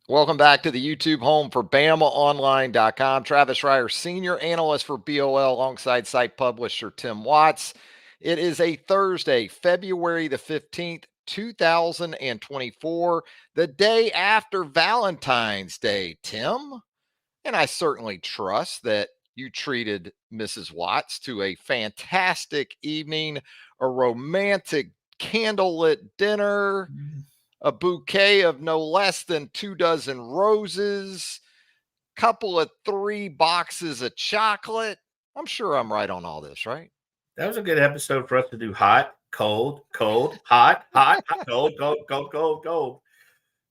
Welcome back to the YouTube home for BamaOnLine.com. Travis Reier, senior analyst for BOL, alongside site publisher Tim Watts. It is a Thursday, February the 15th, 2024, the day after Valentine's Day, Tim. And I certainly trust that you treated Mrs. Watts to a fantastic evening, a romantic candlelit dinner, a bouquet of no less than 24 roses, couple of 3 boxes of chocolate. I'm sure I'm right on all this, right? That was a good episode for us to do hot, cold, cold, hot, hot, hot, cold, cold, cold, cold, cold.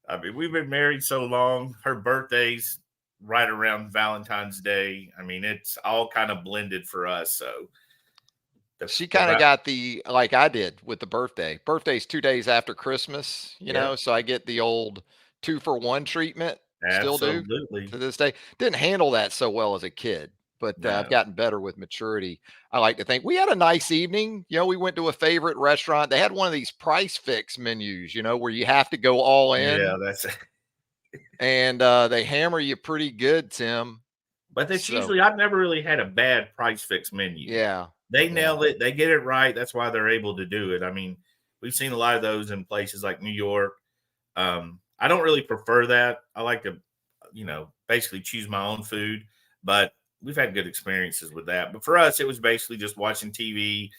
I mean, we've been married so long. Her birthday's right around Valentine's Day. I mean, it's all kind of blended for us. So She the kind of got like I did with the birthday. Birthday's 2 days after Christmas, yeah, so I get the old 2-for-1 treatment, still do absolutely to this day. Didn't handle that so well as a kid, but I've no, gotten better with maturity. I like to think we had a nice evening. We went to a favorite restaurant. They had one of these price fix menus, where you have to go all yeah, in, that's. and they hammer you pretty good, Tim. But that's So usually I've never really had a bad price fix menu. yeah, They yeah, nail it. They get it right. That's why they're able to do it. I mean, we've seen a lot of those in places like New York. I don't really prefer that. I like to, basically choose my own food. But we've had good experiences with that. But for us, it was basically just watching TV,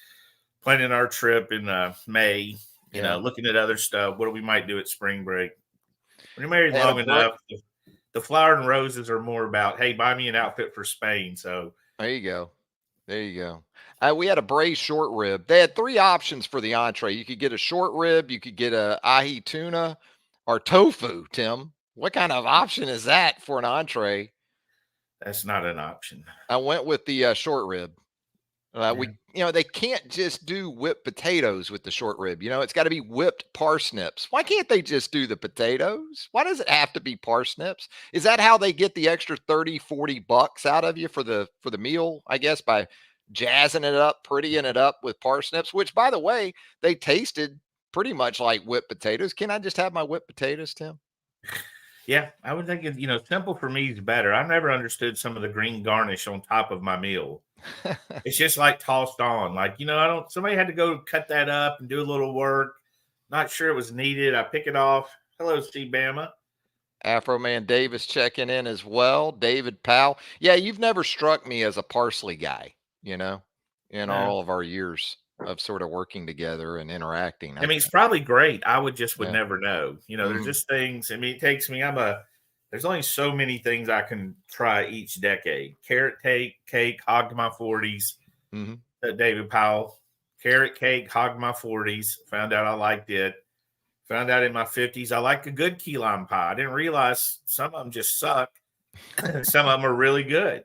planning our trip in May. yeah. Looking at other stuff. What we might do at spring break. When you're married They had a long break. enough, the flower and roses are more about, hey, buy me an outfit for Spain. So There you go. There you go. We had a braised short rib. They had 3 options for the entree. You could get a short rib, you could get a ahi tuna, or tofu. Tim, what kind of option is that for an entree? that's not an option. I went with the short rib. Yeah. They can't just do whipped potatoes with the short rib. It's got to be whipped parsnips. Why can't they just do the potatoes? Why does it have to be parsnips? Is that how they get the extra 30, $40 out of you for the meal, I guess, by jazzing it up, prettying it up with parsnips, which, by the way, they tasted pretty much like whipped potatoes. Can I just have my whipped potatoes, Tim? Yeah, I would think simple for me is better. I've never understood some of the green garnish on top of my meal. It's just like tossed on. Like, I don't somebody had to go cut that up and do a little work. Not sure it was needed. I pick it off. Hello, Steve Bama. Afro Man Davis checking in as well. David Powell. Yeah, you've never struck me as a parsley guy, in No. all of our years of sort of working together and interacting. I mean, it's probably great. I would Yeah. never know. There's Hmm. just things. I mean, it takes me. There's only so many things I can try each decade. Carrot cake, hog my 40s. Hmm. David Powell. Carrot cake, hog my 40s. Found out I liked it. Found out in my 50s I like a good key lime pie. I didn't realize some of them just suck. Some of them are really good.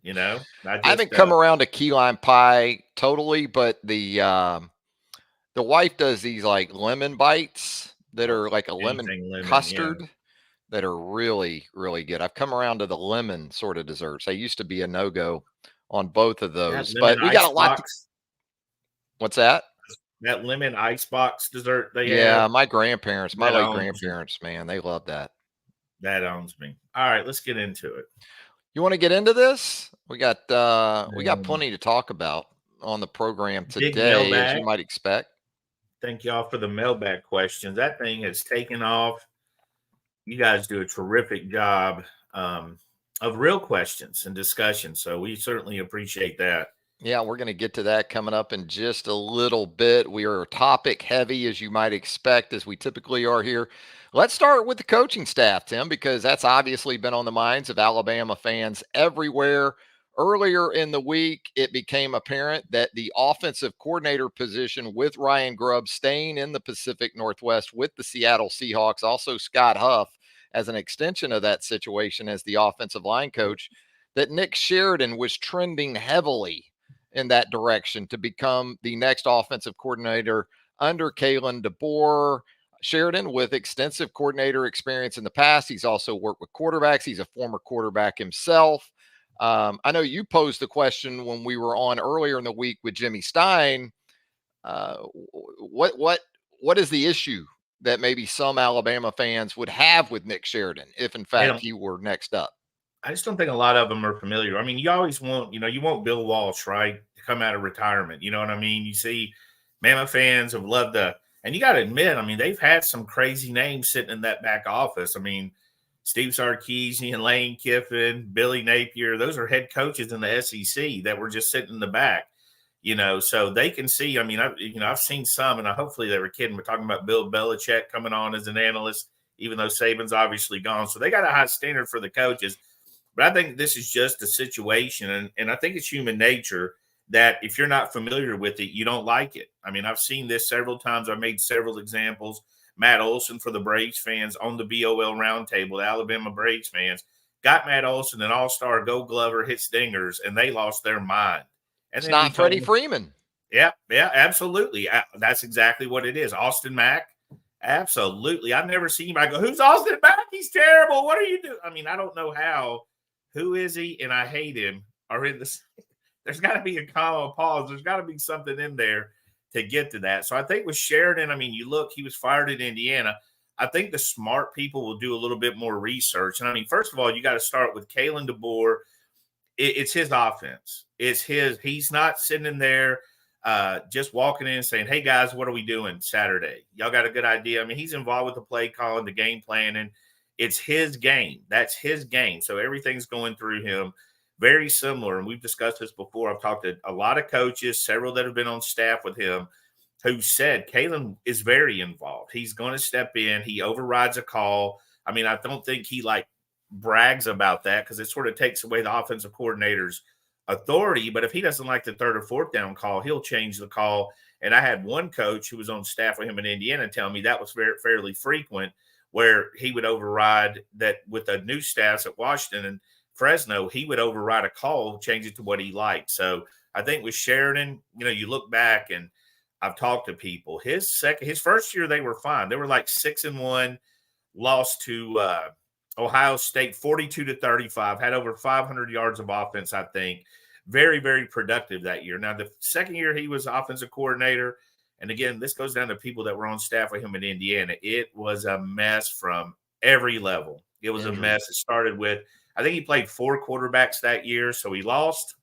I I just haven't come around to key lime pie totally, but the wife does these like lemon bites that are like a lemon anything lemon. Yeah. custard that are really, really good. I've come around to the lemon sort of desserts. They used to be a no-go on both of That those, lemon but we got ice a lot box. what's that? That lemon ice box dessert they have. Yeah, my That late owns me. grandparents, man, they love that. That owns me. All right, let's get into it. You want to get into this? We got Um, plenty to talk about on the program Big today, as you mailbag. might expect. Thank y'all for the mailbag questions. That thing has taken off. You guys do a terrific job of real questions and discussion. So we certainly appreciate that. Yeah, we're going to get to that coming up in just a little bit. We are topic heavy, as you might expect, as we typically are here. Let's start with the coaching staff, Tim, because that's obviously been on the minds of Alabama fans everywhere. Earlier in the week, it became apparent that the offensive coordinator position, with Ryan Grubb staying in the Pacific Northwest with the Seattle Seahawks, also Scott Huff as an extension of that situation as the offensive line coach, that Nick Sheridan was trending heavily in that direction to become the next offensive coordinator under Kalen DeBoer. Sheridan, with extensive coordinator experience in the past, he's also worked with quarterbacks. He's a former quarterback himself. I know you posed the question when we were on earlier in the week with Jimmy Stein. What is the issue that maybe some Alabama fans would have with Nick Sheridan if, in They fact, don't. he were next up? I just don't think a lot of them are familiar. I mean, you always want, you want Bill Walsh, right, to come out of retirement. You know what I mean? You see, Bama fans have loved and you got to admit, I mean, they've had some crazy names sitting in that back office. I mean, Steve Sarkisian, Lane Kiffin, Billy Napier, those are head coaches in the SEC that were just sitting in the back. So they can see. I mean, I've seen some, and hopefully they were kidding. We're talking about Bill Belichick coming on as an analyst, even though Saban's obviously gone. So they got a high standard for the coaches. But I think this is just a situation, and I think it's human nature that if you're not familiar with it, you don't like it. I mean, I've seen this several times. I've made several examples. Matt Olson for the Braves fans on the BOL roundtable, the Alabama Braves fans, got Matt Olson, an all-star Gold Glover, hit stingers, and they lost their mind. And It's then we not told Freddie them, Freeman. yeah, absolutely. That's exactly what it is. Austin Mack, absolutely. I've never seen anybody go, "Who's Austin Mack? He's terrible. What are you doing?" I mean, I don't know how. Who is he? And I hate him. Or in this, there's got to be a comma, pause. There's got to be something in there to get to that. So I think with Sheridan, I mean, you look, he was fired at Indiana. I think the smart people will do a little bit more research. And I mean, first of all, you got to start with Kalen DeBoer. It's his offense. It's his. He's not sitting in there just walking in and saying, "Hey guys, what are we doing Saturday? Y'all got a good idea?" I mean, he's involved with the play calling, the game planning. It's his game. That's his game. So everything's going through him. Very similar. And we've discussed this before. I've talked to a lot of coaches, several that have been on staff with him, who said Kalen is very involved. He's going to step in. He overrides a call. I mean, I don't think he brags about that because it sort of takes away the offensive coordinator's authority. But if he doesn't like the third or fourth down call, he'll change the call. And I had one coach who was on staff with him in Indiana tell me that was fairly frequent, where he would override that with the new staffs at Washington and Fresno. He would override a call, change it to what he liked. So I think with Sheridan, you look back, and I've talked to people. His first year, they were fine. They were like 6-1, lost to Ohio State 42-35, had over 500 yards of offense, I think. Very, very productive that year. Now, the second year he was offensive coordinator, and again, this goes down to people that were on staff with him in Indiana. It was a mess from every level. It was a mess. It started with, I think he played 4 quarterbacks that year, so he lost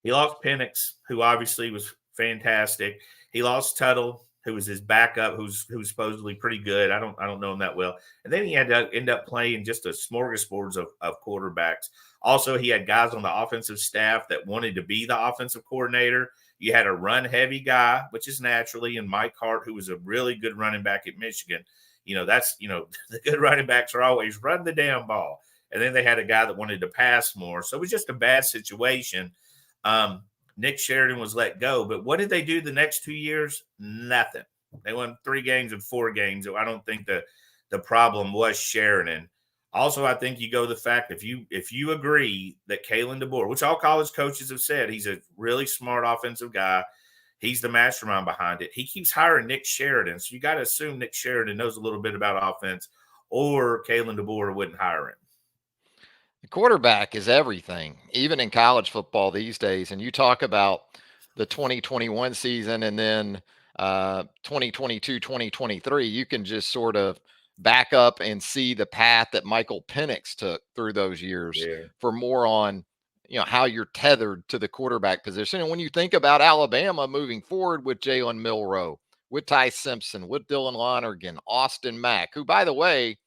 Penix, who obviously was fantastic. He lost Tuttle, who was his backup, who's supposedly pretty good. I don't know him that well. And then he had to end up playing just a smorgasbord of quarterbacks. Also, he had guys on the offensive staff that wanted to be the offensive coordinator. You had a run-heavy guy, which is naturally, and Mike Hart, who was a really good running back at Michigan. The good running backs are always run the damn ball. And then they had a guy that wanted to pass more. So it was just a bad situation. Nick Sheridan was let go. But what did they do the next 2 years? Nothing. They won 3 games and 4 games. So I don't think the problem was Sheridan. Also, I think you go to the fact if you agree that Kalen DeBoer, which all college coaches have said, he's a really smart offensive guy. He's the mastermind behind it. He keeps hiring Nick Sheridan. So you got to assume Nick Sheridan knows a little bit about offense, or Kalen DeBoer wouldn't hire him. The quarterback is everything, even in college football these days. And you talk about the 2021 season and then 2022, 2023, you can just sort of back up and see the path that Michael Penix took through those years for more on, how you're tethered to the quarterback position. And when you think about Alabama moving forward with Jalen Milroe, with Ty Simpson, with Dylan Lonergan, Austin Mack, who, by the way,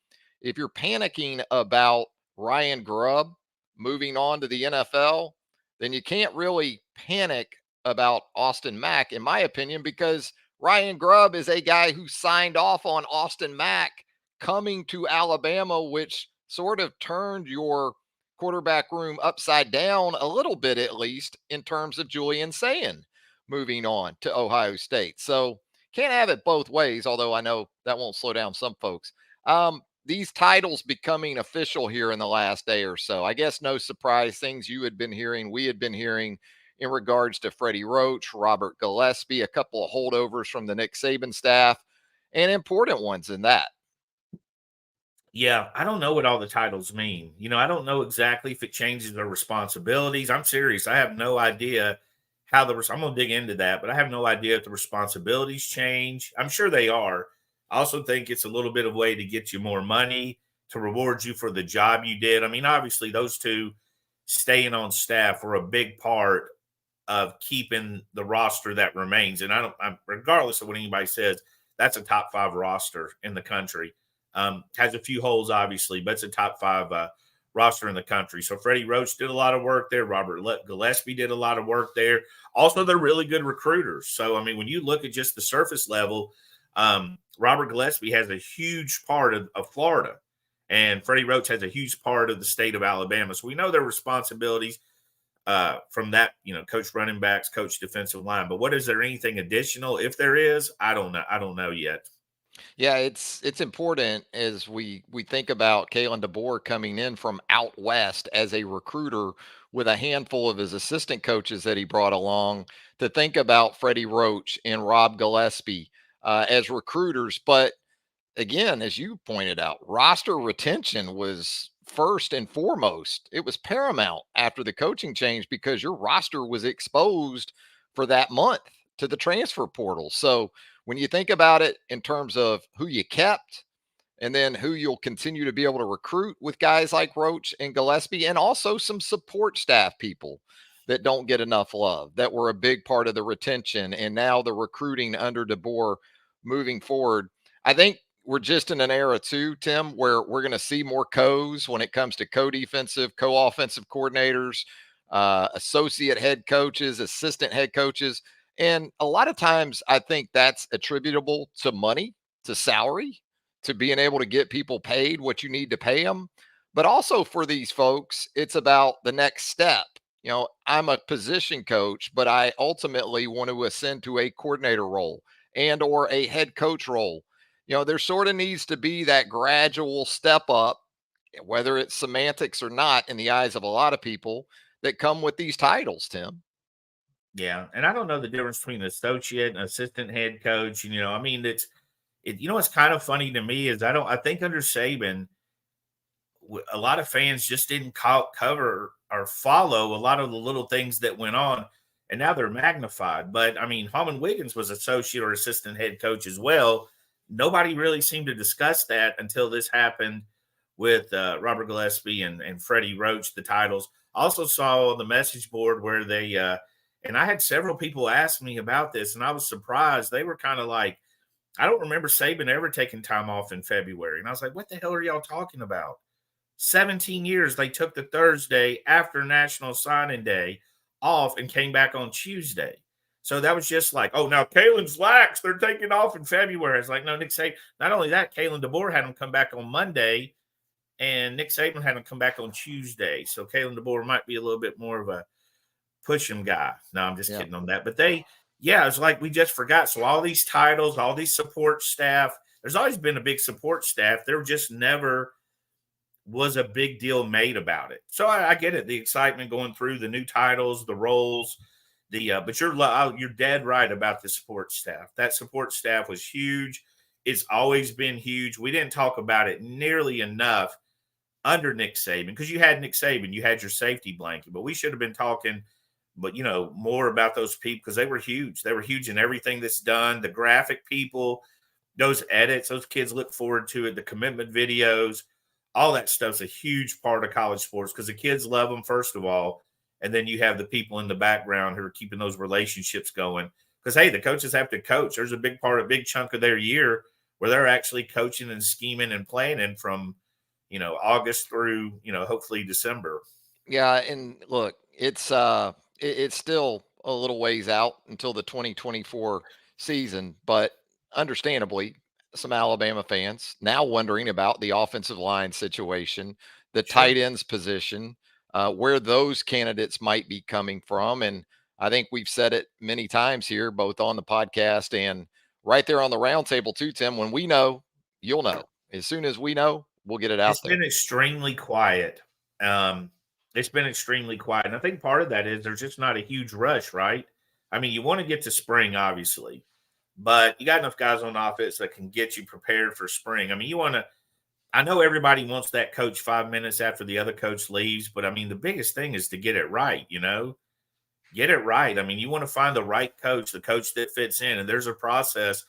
if you're panicking about Ryan Grubb moving on to the NFL, then you can't really panic about Austin Mack, in my opinion, because Ryan Grubb is a guy who signed off on Austin Mack coming to Alabama, which sort of turned your quarterback room upside down a little bit, at least in terms of Julian Sayin moving on to Ohio State. So can't have it both ways, although I know that won't slow down some folks. These titles becoming official here in the last day or so. I guess no surprise, things you had been hearing, we had been hearing in regards to Freddie Roach, Robert Gillespie, a couple of holdovers from the Nick Saban staff, and important ones in that. Yeah, I don't know what all the titles mean. I don't know exactly if it changes their responsibilities. I'm serious. I have no idea how I'm going to dig into that, but I have no idea if the responsibilities change. I'm sure they are, I also think it's a little bit of a way to get you more money, to reward you for the job you did. I mean, obviously, those two staying on staff were a big part of keeping the roster that remains. And regardless of what anybody says, that's a top 5 roster in the country. Has a few holes, obviously, but it's a top 5 roster in the country. So Freddie Roach did a lot of work there. Robert Gillespie did a lot of work there. Also, they're really good recruiters. So, I mean, when you look at just the surface level, Robert Gillespie has a huge part of Florida, and Freddie Roach has a huge part of the state of Alabama. So we know their responsibilities from that, coach running backs, coach defensive line. But is there anything additional? If there is, I don't know. I don't know yet. Yeah, it's important as we think about Kalen DeBoer coming in from out west as a recruiter with a handful of his assistant coaches that he brought along, to think about Freddie Roach and Rob Gillespie as recruiters. But again, as you pointed out, roster retention was first and foremost. It was paramount after the coaching change, because your roster was exposed for that month to the transfer portal. So when you think about it in terms of who you kept, and then who you'll continue to be able to recruit with guys like Roach and Gillespie, and also some support staff people that don't get enough love, that were a big part of the retention and now the recruiting under DeBoer moving forward. I think we're just in an era too, Tim, where we're going to see more co's when it comes to co-defensive, co-offensive coordinators, associate head coaches, assistant head coaches. And a lot of times I think that's attributable to money, to salary, to being able to get people paid what you need to pay them. But also for these folks, it's about the next step. I'm a position coach, but I ultimately want to ascend to a coordinator role and or a head coach role. There sort of needs to be that gradual step up, whether it's semantics or not, in the eyes of a lot of people that come with these titles, Tim. Yeah, and I don't know the difference between associate and assistant head coach. I mean, what's kind of funny to me is I think under Saban, a lot of fans just didn't cover or follow a lot of the little things that went on, and now they're magnified. But I mean, Holman Wiggins was associate or assistant head coach as well. Nobody really seemed to discuss that until this happened with Robert Gillespie and Freddie Roach, the titles. I also saw on the message board where they, and I had several people ask me about this, and I was surprised. They were kind of like, I don't remember Saban ever taking time off in February. And I was like, what the hell are y'all talking about? 17 years they took the Thursday after National Signing Day off and came back on Tuesday. So that was just like, oh, now Kalen's lax. They're taking off in February. It's like, no, Nick Saban. Not only that, Kalen DeBoer had him come back on Monday, and Nick Saban had him come back on Tuesday. So Kalen DeBoer might be a little bit more of a push him guy. No, I'm just Yeah. kidding on that. But it's like we just forgot. So all these titles, all these support staff, there's always been a big support staff. There just never was a big deal made about it. So I get it. The excitement going through the new titles, the roles, but you're dead right about the support staff. That support staff was huge. It's always been huge. We didn't talk about it nearly enough under Nick Saban, because you had Nick Saban, you had your safety blanket, but we should have been talking, more about those people, because they were huge. They were huge in everything that's done. The graphic people, those edits, those kids look forward to it. The commitment videos, all that stuff's a huge part of college sports, because the kids love them, first of all. And then you have the people in the background who are keeping those relationships going. Because, hey, the coaches have to coach. There's a big chunk of their year where they're actually coaching and scheming and planning from, August through, hopefully December. Yeah, and look, it's still a little ways out until the 2024 season, but understandably, some Alabama fans now wondering about the offensive line situation, the tight Sure. ends position, where those candidates might be coming from. And I think we've said it many times here, both on the podcast and right there on the roundtable too, Tim. When we know, you'll know. As soon as we know, we'll get it It's out there. been extremely quiet. Um, it's been extremely quiet. And I think part of that is there's just not a huge rush, right? I mean, you want to get to spring, obviously, but you got enough guys on offense that can get you prepared for spring. I mean, I know everybody wants that coach 5 minutes after the other coach leaves, but I mean, the biggest thing is to get it right, get it right. I mean, you want to find the right coach, the coach that fits in. And there's a process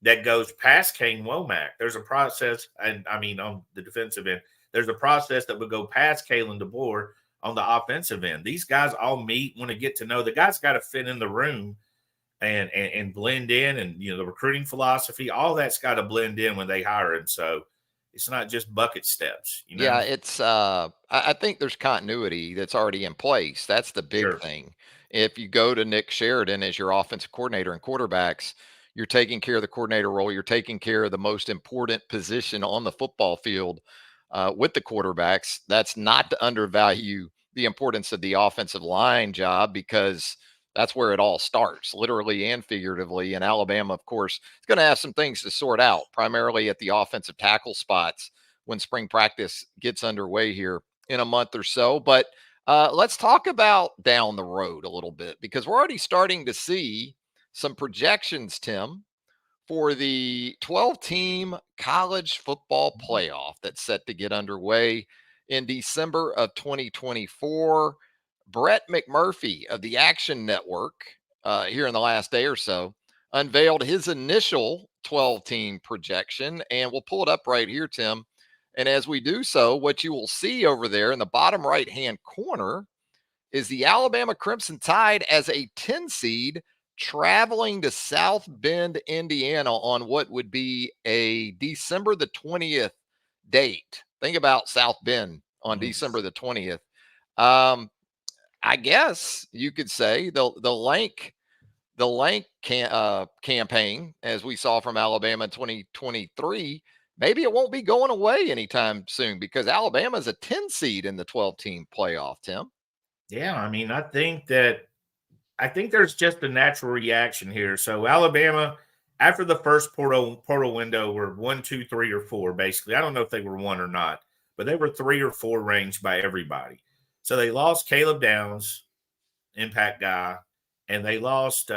that goes past Kane Womack. There's a process, and I mean on the defensive end, there's a process that would go past Kalen DeBoer on the offensive end. These guys all meet, want to get to know. The guys got to fit in the room and blend in, and the recruiting philosophy, all that's got to blend in when they hire him. So it's not just bucket steps. Yeah, it's I think there's continuity that's already in place. That's the big Sure. thing. If you go to Nick Sheridan as your offensive coordinator and quarterbacks, you're taking care of the coordinator role. You're taking care of the most important position on the football field with the quarterbacks. That's not to undervalue the importance of the offensive line job, because that's where it all starts, literally and figuratively. And Alabama, of course, is going to have some things to sort out, primarily at the offensive tackle spots when spring practice gets underway here in a month or so. But let's talk about down the road a little bit, because we're already starting to see some projections, Tim, for the 12-team college football playoff that's set to get underway in December of 2024. Brett McMurphy of the Action Network, here in the last day or so, unveiled his initial 12-team projection, and we'll pull it up right here, Tim. And as we do so, what you will see over there in the bottom right-hand corner is the Alabama Crimson Tide as a 10 seed traveling to South Bend, Indiana on what would be a December the 20th date. Think about South Bend on Mhm. December the 20th. Um, I guess you could say the campaign, as we saw from Alabama in 2023, maybe it won't be going away anytime soon, because Alabama is a 10 seed in the 12-team playoff, Tim. Yeah, I mean, I think there's just a natural reaction here. So Alabama, after the first portal window, were 1, 2, 3, or 4. Basically, I don't know if they were one or not, but they were 3 or 4 ranged by everybody. So they lost Caleb Downs, impact guy, and they lost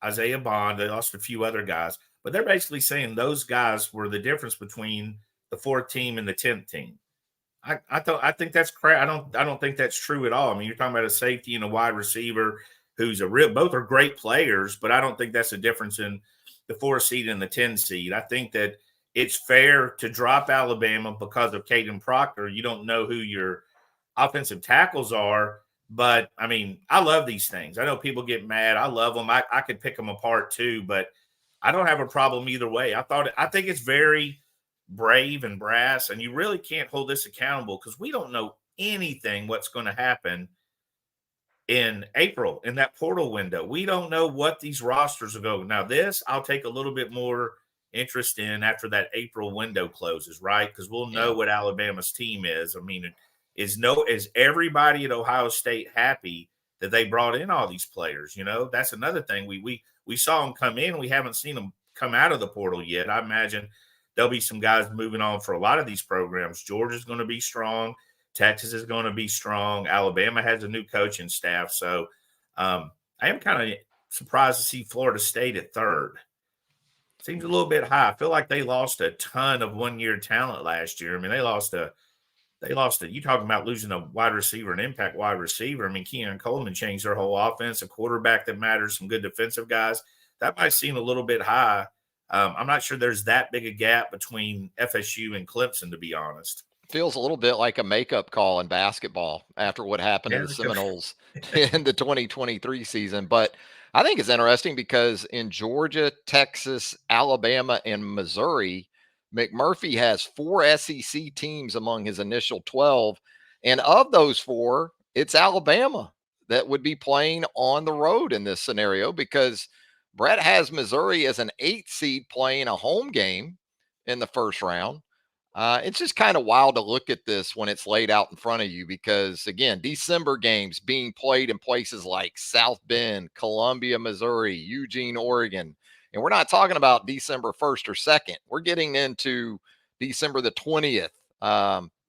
Isaiah Bond. They lost a few other guys, but they're basically saying those guys were the difference between the fourth team and the 10th team. I think that's crap. I don't think that's true at all. I mean, you're talking about a safety and a wide receiver who's a real, both are great players, but I don't think that's a difference in the 4 seed and the 10 seed. I think that it's fair to drop Alabama because of Caden Proctor. You don't know who your offensive tackles are, but I mean, I love these things. I know people get mad. I love them. I could pick them apart too, but I don't have a problem either way. I think it's very brave and brass, and you really can't hold this accountable because we don't know anything what's going to happen in April in that portal window. We don't know what these rosters will go. Now, this I'll take a little bit more interest in after that April window closes, right? Because we'll know Yeah. what Alabama's team is. I mean, is everybody at Ohio State happy that they brought in all these players? That's another thing. We saw them come in. We haven't seen them come out of the portal yet. I imagine there'll be some guys moving on for a lot of these programs. Georgia's going to be strong. Texas is going to be strong. Alabama has a new coaching staff. So I am kind of surprised to see Florida State at third. Seems a little bit high. I feel like they lost a ton of one-year talent last year. I mean, they lost a you talking about losing a wide receiver, an impact wide receiver. I mean, Keon Coleman changed their whole offense, a quarterback that matters, some good defensive guys. That might seem a little bit high. I'm not sure there's that big a gap between FSU and Clemson, to be honest. Feels a little bit like a makeup call in basketball after what happened to Yeah, the Seminoles in the 2023 season. But I think it's interesting because in Georgia, Texas, Alabama, and Missouri, McMurphy has 4 SEC teams among his initial 12. And of those 4, it's Alabama that would be playing on the road in this scenario, because Brett has Missouri as an 8 seed playing a home game in the first round. It's just kind of wild to look at this when it's laid out in front of you, because, again, December games being played in places like South Bend, Columbia, Missouri, Eugene, Oregon. And we're not talking about December 1st or 2nd. We're getting into December the 20th.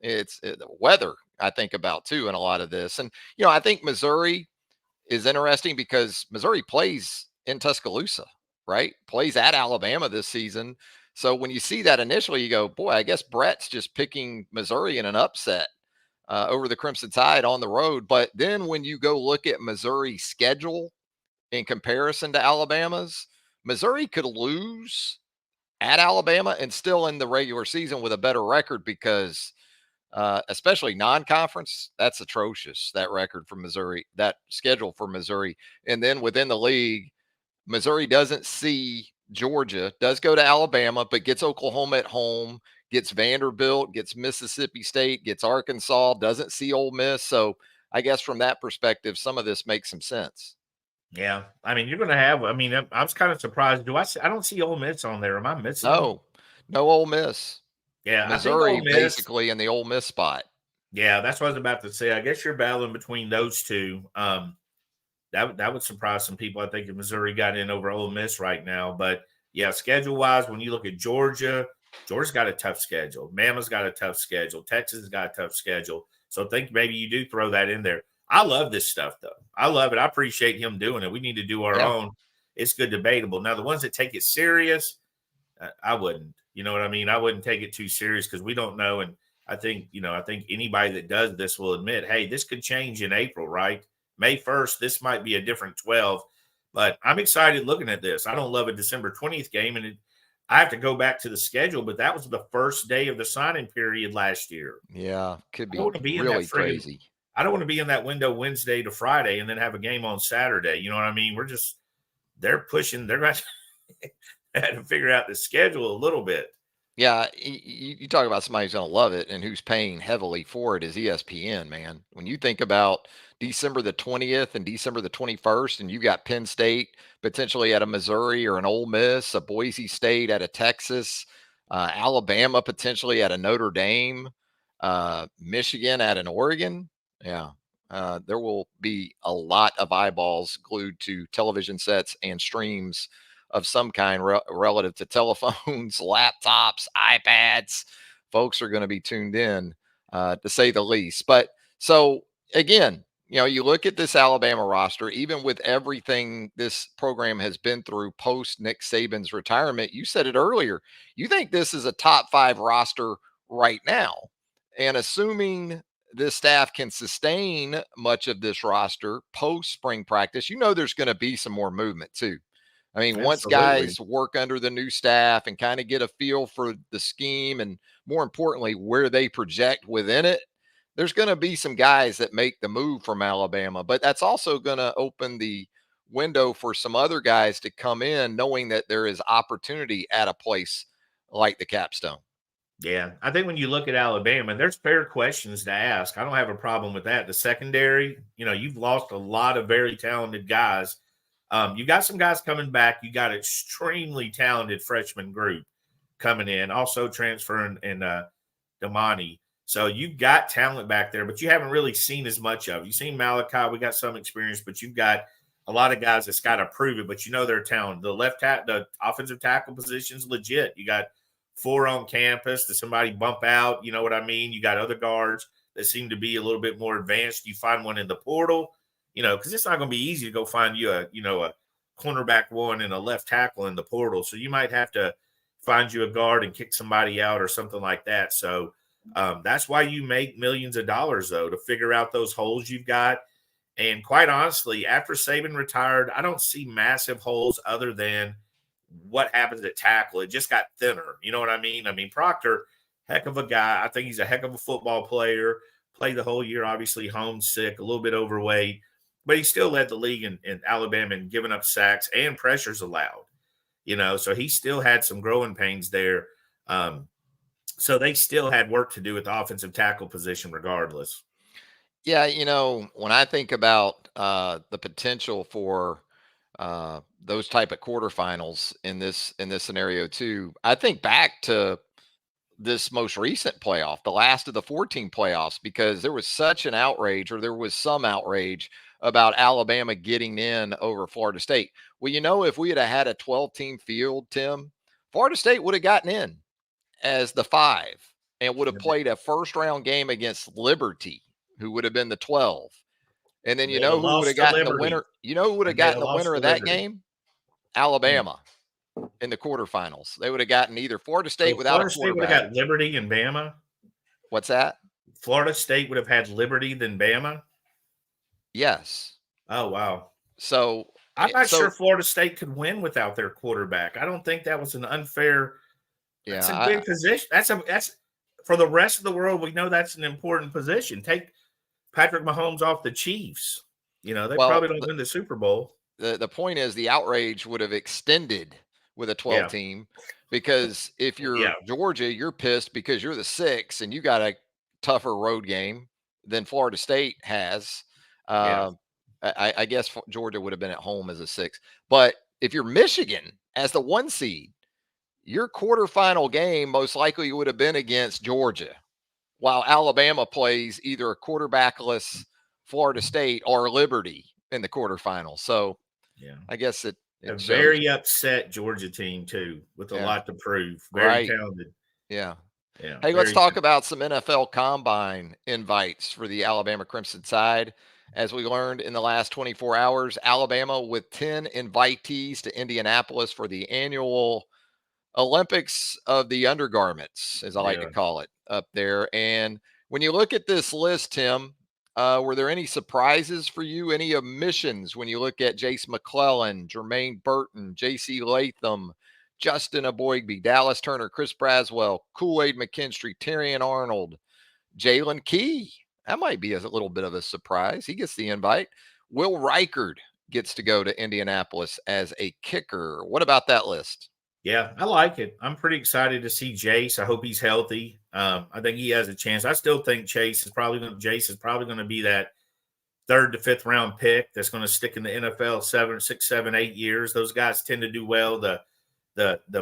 It's weather, I think, about too in a lot of this. And, I think Missouri is interesting because Missouri plays in Tuscaloosa, right? Plays at Alabama this season. So when you see that initially, you go, boy, I guess Brett's just picking Missouri in an upset over the Crimson Tide on the road. But then when you go look at Missouri's schedule in comparison to Alabama's, Missouri could lose at Alabama and still in the regular season with a better record because especially non-conference, that's atrocious. That record for Missouri, that schedule for Missouri, and then within the league, Missouri doesn't see Georgia, does go to Alabama, but gets Oklahoma at home, gets Vanderbilt, gets Mississippi State, gets Arkansas, doesn't see Ole Miss. So I guess from that perspective, some of this makes some sense. Yeah, I mean, you're going to have. I mean, I was kind of surprised. Do I? I don't see Ole Miss on there. Am I missing them? No, no Ole Miss. Yeah, I think Missouri Ole Miss. basically in the Ole Miss spot. Yeah, that's what I was about to say. I guess you're battling between those two. That would surprise some people. I think if Missouri got in over Ole Miss right now, but yeah, schedule wise, when you look at Georgia, Georgia's got a tough schedule. Bama's got a tough schedule. Texas has got a tough schedule. So I think maybe you do throw that in there. I love this stuff though. I love it. I appreciate him doing it. We need to do our Yeah. own. It's good debatable. Now the ones that take it serious, I wouldn't. You know what I mean? I wouldn't take it too serious because we don't know. And I think, I think anybody that does this will admit, hey, this could change in April, right? May 1st, this might be a different 12. But I'm excited looking at this. I don't love a December 20th game. And I have to go back to the schedule, but that was the first day of the signing period last year. Yeah, could I don't be want to be in that really friggin' crazy. I don't want to be in that window Wednesday to Friday and then have a game on Saturday. You know what I mean? They're pushing, they're going to have to figure out the schedule a little bit. Yeah, you talk about somebody who's going to love it and who's paying heavily for it is ESPN, man. When you think about December the 20th and December the 21st, and you got Penn State potentially at a Missouri or an Ole Miss, a Boise State at a Texas, Alabama potentially at a Notre Dame, Michigan at an Oregon. Yeah, there will be a lot of eyeballs glued to television sets and streams of some kind relative to telephones, laptops, iPads. Folks are going to be tuned in, to say the least. But so again, you look at this Alabama roster, even with everything this program has been through post Nick Saban's retirement. You said it earlier. You think this is a top 5 roster right now. And assuming this staff can sustain much of this roster post spring practice, there's going to be some more movement too. I mean, once Absolutely. guys work under the new staff and kind of get a feel for the scheme and more importantly, where they project within it, there's going to be some guys that make the move from Alabama. But that's also going to open the window for some other guys to come in knowing that there is opportunity at a place like the Capstone. Yeah, I think when you look at Alabama, there's fair questions to ask. I don't have a problem with that. The secondary, you've lost a lot of very talented guys. You got some guys coming back. You got extremely talented freshman group coming in, also transferring in Damani. So you've got talent back there, but you haven't really seen as much of. You've seen Malachi. We got some experience, but you've got a lot of guys that's got to prove it. But they're talented. The offensive tackle position's legit. You got 4 on campus. Does somebody bump out? You know what I mean? You got other guards that seem to be a little bit more advanced. You find one in the portal, because it's not going to be easy to go find you a cornerback one and a left tackle in the portal. So you might have to find you a guard and kick somebody out or something like that. So that's why you make millions of dollars, though, to figure out those holes you've got. And quite honestly, after Saban retired, I don't see massive holes other than what happens at tackle. It just got thinner. You know what I mean? I mean, Proctor, heck of a guy. I think he's a heck of a football player. Played the whole year, obviously homesick, a little bit overweight, but he still led the league in Alabama in giving up sacks and pressures allowed. So he still had some growing pains there. So they still had work to do at the offensive tackle position regardless. Yeah, when I think about the potential for those type of quarterfinals in this scenario too, I think back to this most recent playoff, the last of the 14 playoffs, because there was such an outrage, or there was some outrage about Alabama getting in over Florida State. Well, if we had a 12-team field, Tim, Florida State would have gotten in as the 5 and would have played a first round game against Liberty, who would have been the 12. And then They'd have who would have lost to gotten the Liberty. winner? Who would have And they'd gotten have the lost winner to of that Liberty. game? Alabama in the quarterfinals. They would have gotten either Florida State So without a Florida State would quarterback. have got Liberty and Bama. What's that? Florida State would have had Liberty than Bama. Yes. Oh, wow. So I'm not sure so Florida State could win without their quarterback. I don't think that was an unfair That's Yeah, a big position. That's for the rest of the world. We know that's an important position. Take Patrick Mahomes off the Chiefs. They well, probably don't win the Super Bowl. the point is the outrage would have extended with a 12 Yeah, team because if yeah, you're Georgia, you're pissed because you're the 6 and you got a tougher road game than Florida State has. yeah, Uh, I guess Georgia would have been at home as a 6. But if you're Michigan as the 1 seed, your quarterfinal game most likely would have been against Georgia, while Alabama plays either a quarterbackless Florida State or Liberty in the quarterfinals. So yeah. I guess A it shows. very upset Georgia team too, with a Yeah. lot to prove. Very Right. talented. Yeah. Yeah, Hey, let's very. talk about some NFL combine invites for the Alabama Crimson Tide. As we learned in the last 24 hours, Alabama with 10 invitees to Indianapolis for the annual Olympics of the undergarments, as I like to Yeah, call it, up there. And when you look at this list, Tim, were there any surprises for you? Any omissions when you look at Jace McClellan, Jermaine Burton, J.C. Latham, Justin Aboigby, Dallas Turner, Chris Braswell, Kool-Aid McKinstry, Terrion Arnold, Jalen Key? That might be a little bit of a surprise. He gets the invite. Will Reichard gets to go to Indianapolis as a kicker. What about that list? yeah, I like it. I'm pretty excited to see Jace. I hope he's healthy. I think he has a chance. I still think Jace is probably going to be that third to fifth round pick that's going to stick in the NFL 7, 6, 7, 8 years. Those guys tend to do well. The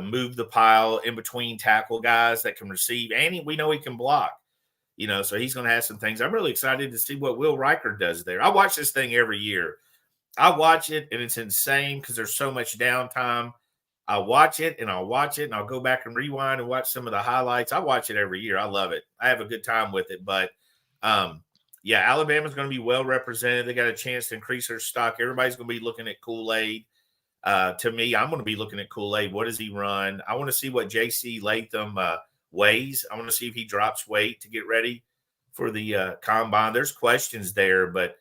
move the pile in between tackle guys that can receive, and we know he can block. So he's going to have some things. I'm really excited to see what Will Riker does there. I watch this thing every year. I watch it, and it's insane because there's so much downtime. I watch it, and I'll watch it, and I'll go back and rewind and watch some of the highlights. I watch it every year. I love it. I have a good time with it. But, yeah, Alabama's going to be well represented. They got a chance to increase their stock. Everybody's going to be looking at Kool-Aid. To me, I'm going to be looking at Kool-Aid. What does he run? I want to see what J.C. Latham weighs. I want to see if he drops weight to get ready for the combine. There's questions there, but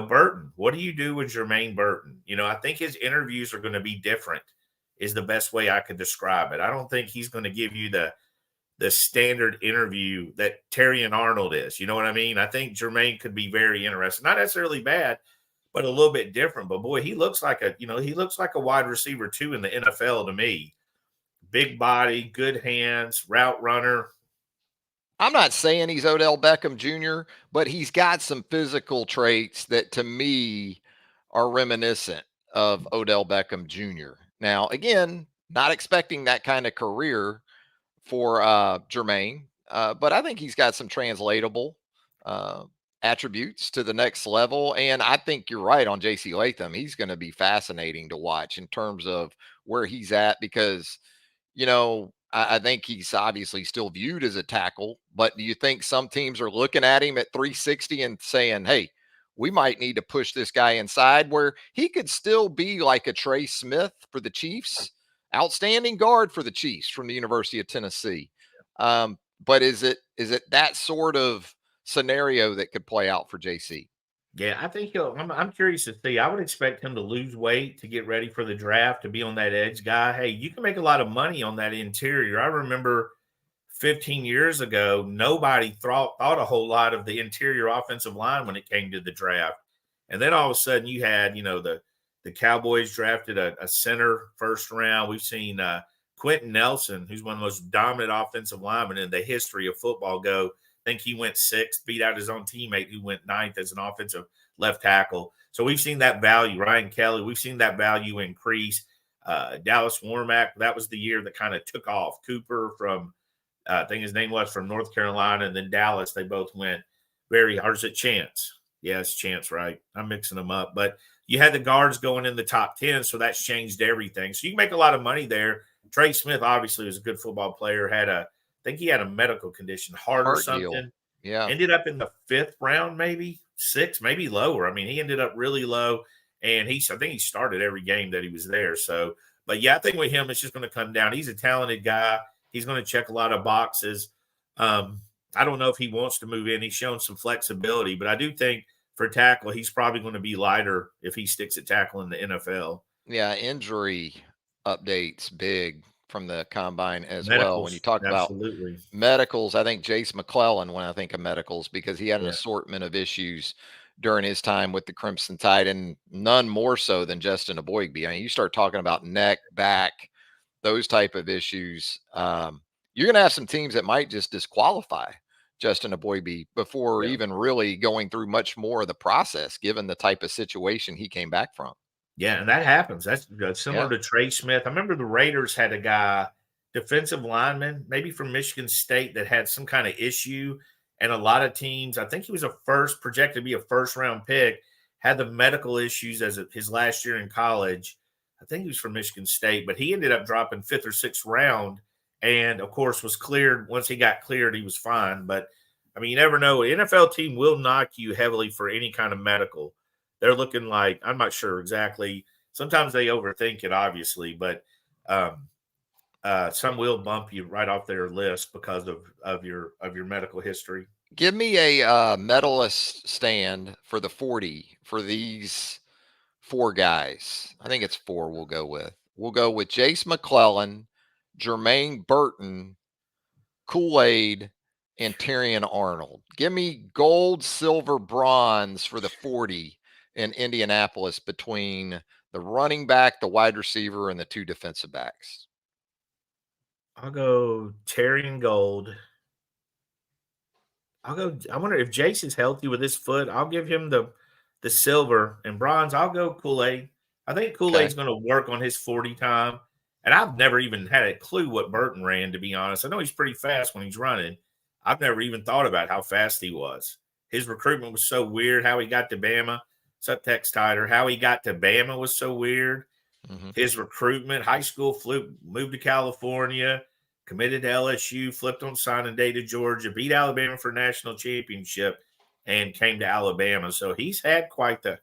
Burton, what do you do with Jermaine Burton? I think his interviews are going to be different, is the best way I could describe it. I don't think he's going to give you the standard interview that Terrion Arnold is. You know what I mean? I think Jermaine could be very interesting. Not necessarily bad, but a little bit different. But boy, he looks like a wide receiver too in the NFL to me. Big body, good hands, route runner. I'm not saying he's Odell Beckham Jr., but he's got some physical traits that to me are reminiscent of Odell Beckham Jr. Now, again, not expecting that kind of career for Jermaine, but I think he's got some translatable uh, attributes to the next level. And I think you're right on JC Latham. He's going to be fascinating to watch in terms of where he's at because I think he's obviously still viewed as a tackle, but do you think some teams are looking at him at 360 and saying, hey, we might need to push this guy inside where he could still be like a Trey Smith for the Chiefs, outstanding guard for the Chiefs from the University of Tennessee. But is it that sort of scenario that could play out for JC? Yeah, I think he'll. I'm curious to see. I would expect him to lose weight to get ready for the draft to be on that edge guy. Hey, you can make a lot of money on that interior. I remember 15 years ago, nobody thought a whole lot of the interior offensive line when it came to the draft. And then all of a sudden you had, the Cowboys drafted a center first round. We've seen Quentin Nelson, who's one of the most dominant offensive linemen in the history of football, go. I think he went sixth, beat out his own teammate who went ninth as an offensive left tackle. So we've seen that value. Ryan Kelly, we've seen that value increase. Dallas Warmack, that was the year that kind of took off. Cooper from I think his name was from North Carolina, and then Dallas. They both went very hard. Is it Chance? Yes, Chance, right? I'm mixing them up. But you had the guards going in the top 10, so that's changed everything. So you can make a lot of money there. Trey Smith obviously was a good football player. I think he had a medical condition, heart or Heart deal. something. Yeah. Ended up in the fifth round, maybe sixth, maybe lower. I mean, he ended up really low, and I think he started every game that he was there. So, but yeah, I think with him, it's just going to come down. He's a talented guy. He's going to check a lot of boxes. I don't know if he wants to move in. He's shown some flexibility, but I do think for tackle, he's probably going to be lighter if he sticks at tackle in the NFL. Yeah, injury updates big from the combine as well. When you Medicals, talk about absolutely. medicals, I think Jace McClellan when I think of medicals because he had an Yeah, assortment of issues during his time with the Crimson Tide, and none more so than Justin Aboigby. I mean, you start talking about neck, back, those type of issues. You're going to have some teams that might just disqualify Justin Aboigby before yeah. even really going through much more of the process, given the type of situation he came back from. Yeah, and that happens. That's similar Yeah. to Trey Smith. I remember the Raiders had a guy, defensive lineman, maybe from Michigan State, that had some kind of issue. And a lot of teams, I think he was a first, projected to be a first round pick, had the medical issues as his last year in college. I think he was from Michigan State, but he ended up dropping fifth or sixth round. And of course, was cleared. Once he got cleared, he was fine. But I mean, you never know. An NFL team will knock you heavily for any kind of medical. They're looking like, I'm not sure exactly. Sometimes they overthink it, obviously, but um, some will bump you right off their list because of your medical history. Give me a medalist stand for the 40 for these four guys. I think it's four we'll go with. We'll go with Jace McClellan, Jermaine Burton, Kool-Aid, and Terrion Arnold. Give me gold, silver, bronze for the 40 in Indianapolis between the running back, the wide receiver, and the two defensive backs. I'll go Terry and Gold. I'll go. I wonder if Jace is healthy with his foot. I'll give him the silver and bronze. I'll go Kool Aid. I think Kool Okay. Aid's going to work on his 40 time. And I've never even had a clue what Burton ran, to be honest. I know he's pretty fast when he's running. I've never even thought about how fast he was. His recruitment was so weird. How he got to Bama, Subtext Tighter. How he got to Bama was so weird. Mm-hmm. His recruitment, high school, flew, moved to California, committed to LSU, flipped on signing day to Georgia, beat Alabama for national championship, and came to Alabama. So he's had quite the.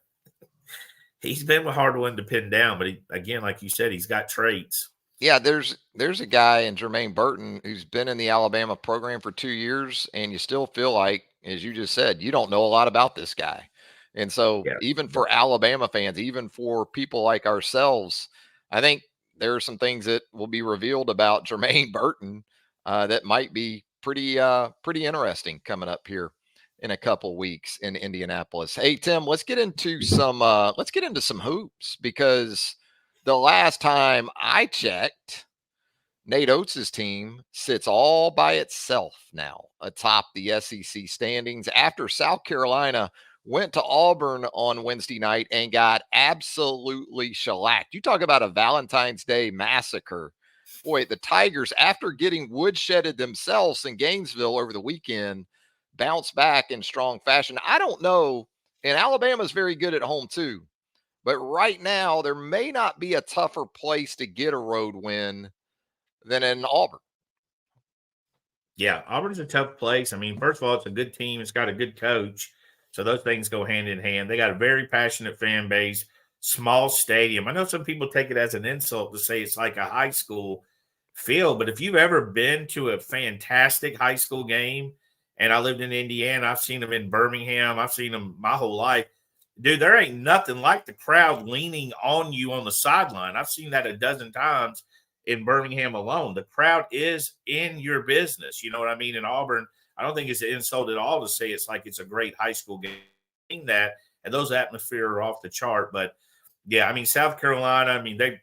He's been a hard one to pin down, but again, like you said, he's got traits. Yeah, there's a guy in Jermaine Burton who's been in the Alabama program for 2 years, and you still feel like, as you just said, you don't know a lot about this guy. And so, Yeah, even yeah, for Alabama fans, even for people like ourselves, I think there are some things that will be revealed about Jermaine Burton that might be pretty interesting coming up here in a couple weeks in Indianapolis. Hey Tim, let's get into some hoops because the last time I checked, Nate Oates' team sits all by itself now atop the SEC standings after South Carolina went to Auburn on Wednesday night and got absolutely shellacked. You talk about a Valentine's Day massacre. Boy, the Tigers, after getting woodshedded themselves in Gainesville over the weekend, bounced back in strong fashion. I don't know, and Alabama's very good at home too. But right now, there may not be a tougher place to get a road win than in Auburn. yeah. Auburn's a tough place. I mean, first of all, it's a good team. It's got a good coach, so those things go hand in hand. They got a very passionate fan base, small stadium. I know some people take it as an insult to say it's like a high school feel, but if you've ever been to a fantastic high school game, and I lived in Indiana, I've seen them in Birmingham, I've seen them my whole life. Dude, there ain't nothing like the crowd leaning on you on the sideline. I've seen that a dozen times in Birmingham alone. The crowd is in your business. You know what I mean? In Auburn, I don't think it's an insult at all to say it's like it's a great high school game. That and those atmosphere are off the chart. But yeah, I mean, South Carolina, I mean, they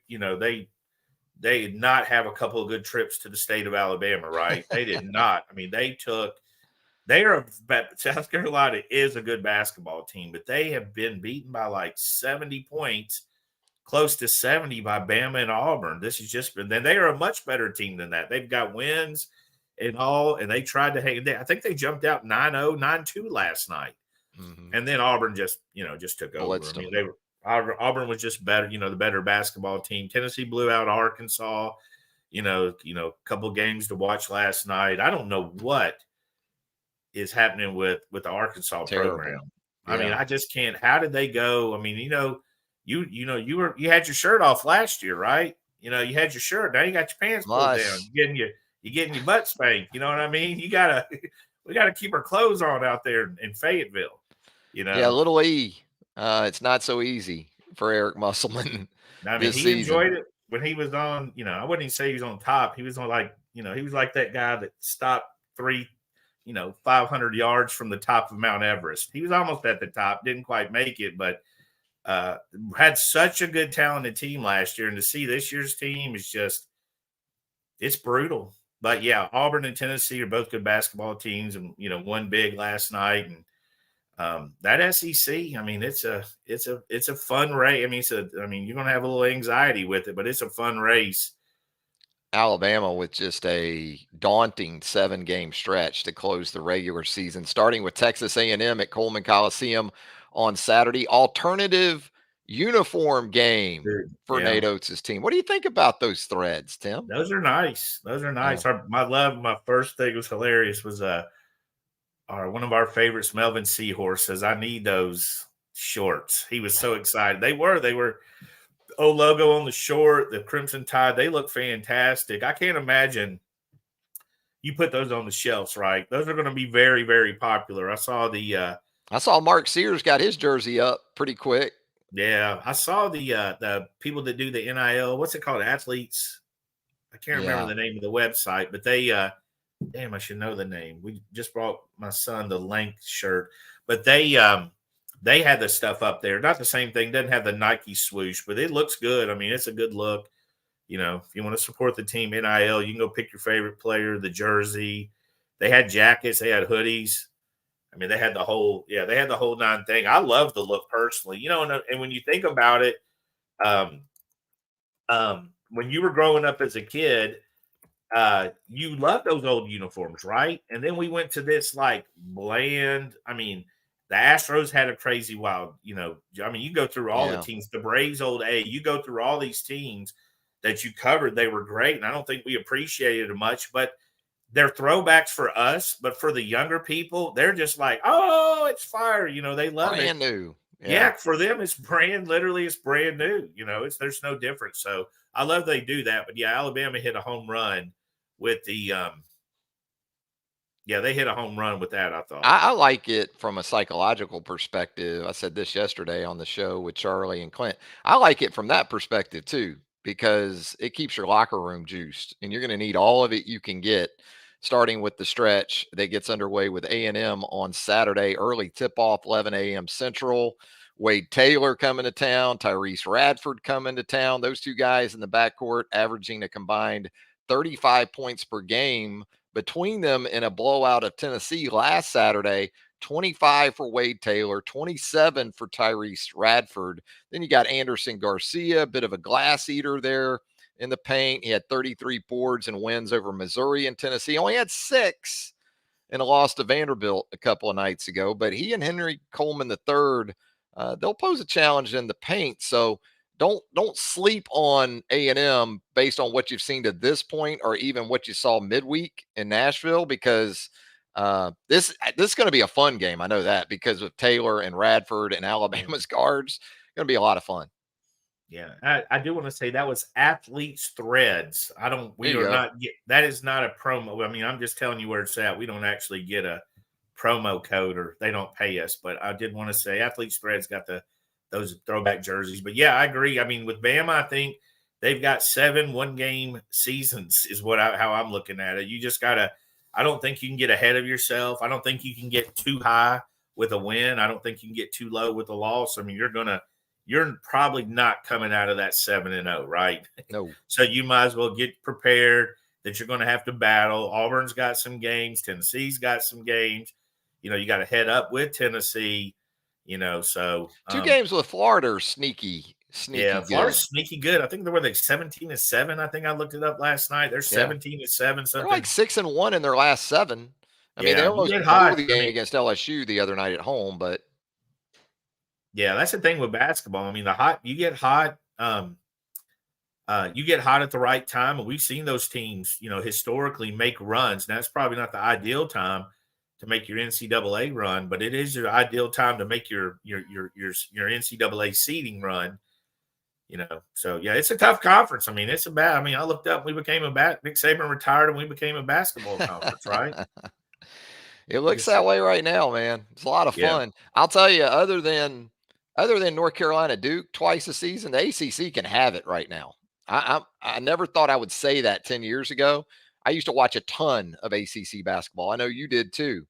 did not have a couple of good trips to the state of Alabama, right? They did not. I mean, South Carolina is a good basketball team, but they have been beaten by like 70 points, close to 70 by Bama and Auburn. This has just been, then they are a much better team than that. They've got wins and all, and they tried to hang. I think they jumped out 9-0, 9-2 last night. Mm-hmm. And then Auburn just took over. I Blitzed mean, them. Auburn was just better, the better basketball team. Tennessee blew out Arkansas. A couple games to watch last night. I don't know what is happening with the Arkansas program. Terrible. I mean, Yeah. I just can't. How did they go? I mean, you had your shirt off last year, right? You had your shirt. Now you got your pants pulled down. Nice. You're getting your butt spanked. You know what I mean? We gotta keep our clothes on out there in Fayetteville. You Yeah, know, little E. It's not so easy for Eric Musselman I mean, this he season. enjoyed it. when he was on, I wouldn't even say he was on top. He was on like, he was like that guy that stopped 500 yards from the top of Mount Everest. He was almost at the top, didn't quite make it, but uh, had such a good talented team last year. And to see this year's team is just, it's brutal. But yeah, Auburn and Tennessee are both good basketball teams, and won big last night. And that SEC, I mean, it's a fun race. I mean, you're gonna have a little anxiety with it, but it's a fun race. Alabama with just a daunting 7-game stretch to close the regular season, starting with Texas A&M at Coleman Coliseum on Saturday. Alternative uniform game Dude, for yeah, Nate Oates' team. What do you think about those threads, Tim? those are nice. Those are Yeah. nice. My first thing was hilarious was one of our favorites, Melvin Seahorse, says, "I need those shorts." He was so excited. They were logo on the short, the Crimson Tide. They look fantastic. I can't imagine you put those on the shelves, right? Those are going to be very, very popular. I saw Mark Sears got his jersey up pretty quick. I saw the people that do the NIL. What's it called? Athletes. I can't remember Yeah. the name of the website, but damn, I should know the name. We just brought my son the length shirt, but they had the stuff up there. Not the same thing. Doesn't have the Nike swoosh, but it looks good. I mean, it's a good look. If you want to support the team NIL, you can go pick your favorite player, the jersey. They had jackets, they had hoodies. I mean, they had the whole nine thing. I love the look personally, and when you think about it, um, when you were growing up as a kid, you love those old uniforms, right? And then we went to this like bland. I mean, the Astros had a crazy wild, I mean, you go through all the Yeah. teams, the Braves old A, you go through all these teams that you covered, they were great. And I don't think we appreciated it much, but they're throwbacks for us. But for the younger people, they're just like, oh, it's fire. They love it. Brand new. Yeah. Yeah, for them, it's brand new. There's no difference. So I love they do that. But yeah, Alabama hit a home run with they hit a home run with that, I thought. I like it from a psychological perspective. I said this yesterday on the show with Charlie and Clint. I like it from that perspective too, because it keeps your locker room juiced, and you're going to need all of it you can get, starting with the stretch that gets underway with A&M on Saturday, early tip-off, 11 a.m. Central. Wade Taylor coming to town, Tyrese Radford coming to town. Those two guys in the backcourt averaging a combined 35 points per game between them in a blowout of Tennessee last Saturday. 25 for Wade Taylor, 27 for Tyrese Radford. Then you got Anderson Garcia, a bit of a glass eater there in the paint. He had 33 boards and wins over Missouri and Tennessee. Only had 6 in a loss to Vanderbilt a couple of nights ago, but he and Henry Coleman III, they'll pose a challenge in the paint. So don't sleep on A&M based on what you've seen to this point, or even what you saw midweek in Nashville, because this is going to be a fun game. I know that, because of Taylor and Radford and Alabama's guards, going to be a lot of fun. Yeah, I do want to say that was Athletes Threads. I don't. There We you are go. not. That is not a promo. I mean, I'm just telling you where it's at. We don't actually get a promo code, or they don't pay us. But I did want to say Athletes Threads got those throwback jerseys. But yeah, I agree. I mean, with Bama, I think they've got 7 one-game seasons. Is how I'm looking at it. You just gotta. I don't think you can get ahead of yourself. I don't think you can get too high with a win. I don't think you can get too low with a loss. I mean, you're probably not coming out of that 7-0, right? No. So you might as well get prepared that you're going to have to battle. Auburn's got some games. Tennessee's got some games. You got to head up with Tennessee. So 2 games with Florida are sneaky yeah, good. Florida's sneaky good. I think they were like 17-7. I think I looked it up last night. They're Yeah. 17-7. They're like Something. 6-1 in their last 7. I mean, they Yeah, you almost get blew hot. the I game mean, against LSU the other night at home, but yeah, that's the thing with basketball. I mean, you get hot. You get hot at the right time, and we've seen those teams, historically make runs. Now, it's probably not the ideal time to make your NCAA run, but it is your ideal time to make your NCAA seeding run. So yeah, it's a tough conference. I mean, it's a bad. I mean, I looked up. We became Nick Saban retired, and we became a basketball conference, right? it We looks just, that way right now, man. It's a lot of yeah, fun. I'll tell you, other than North Carolina Duke twice a season, the ACC can have it right now. I never thought I would say that 10 years ago. I used to watch a ton of ACC basketball. I know you did too.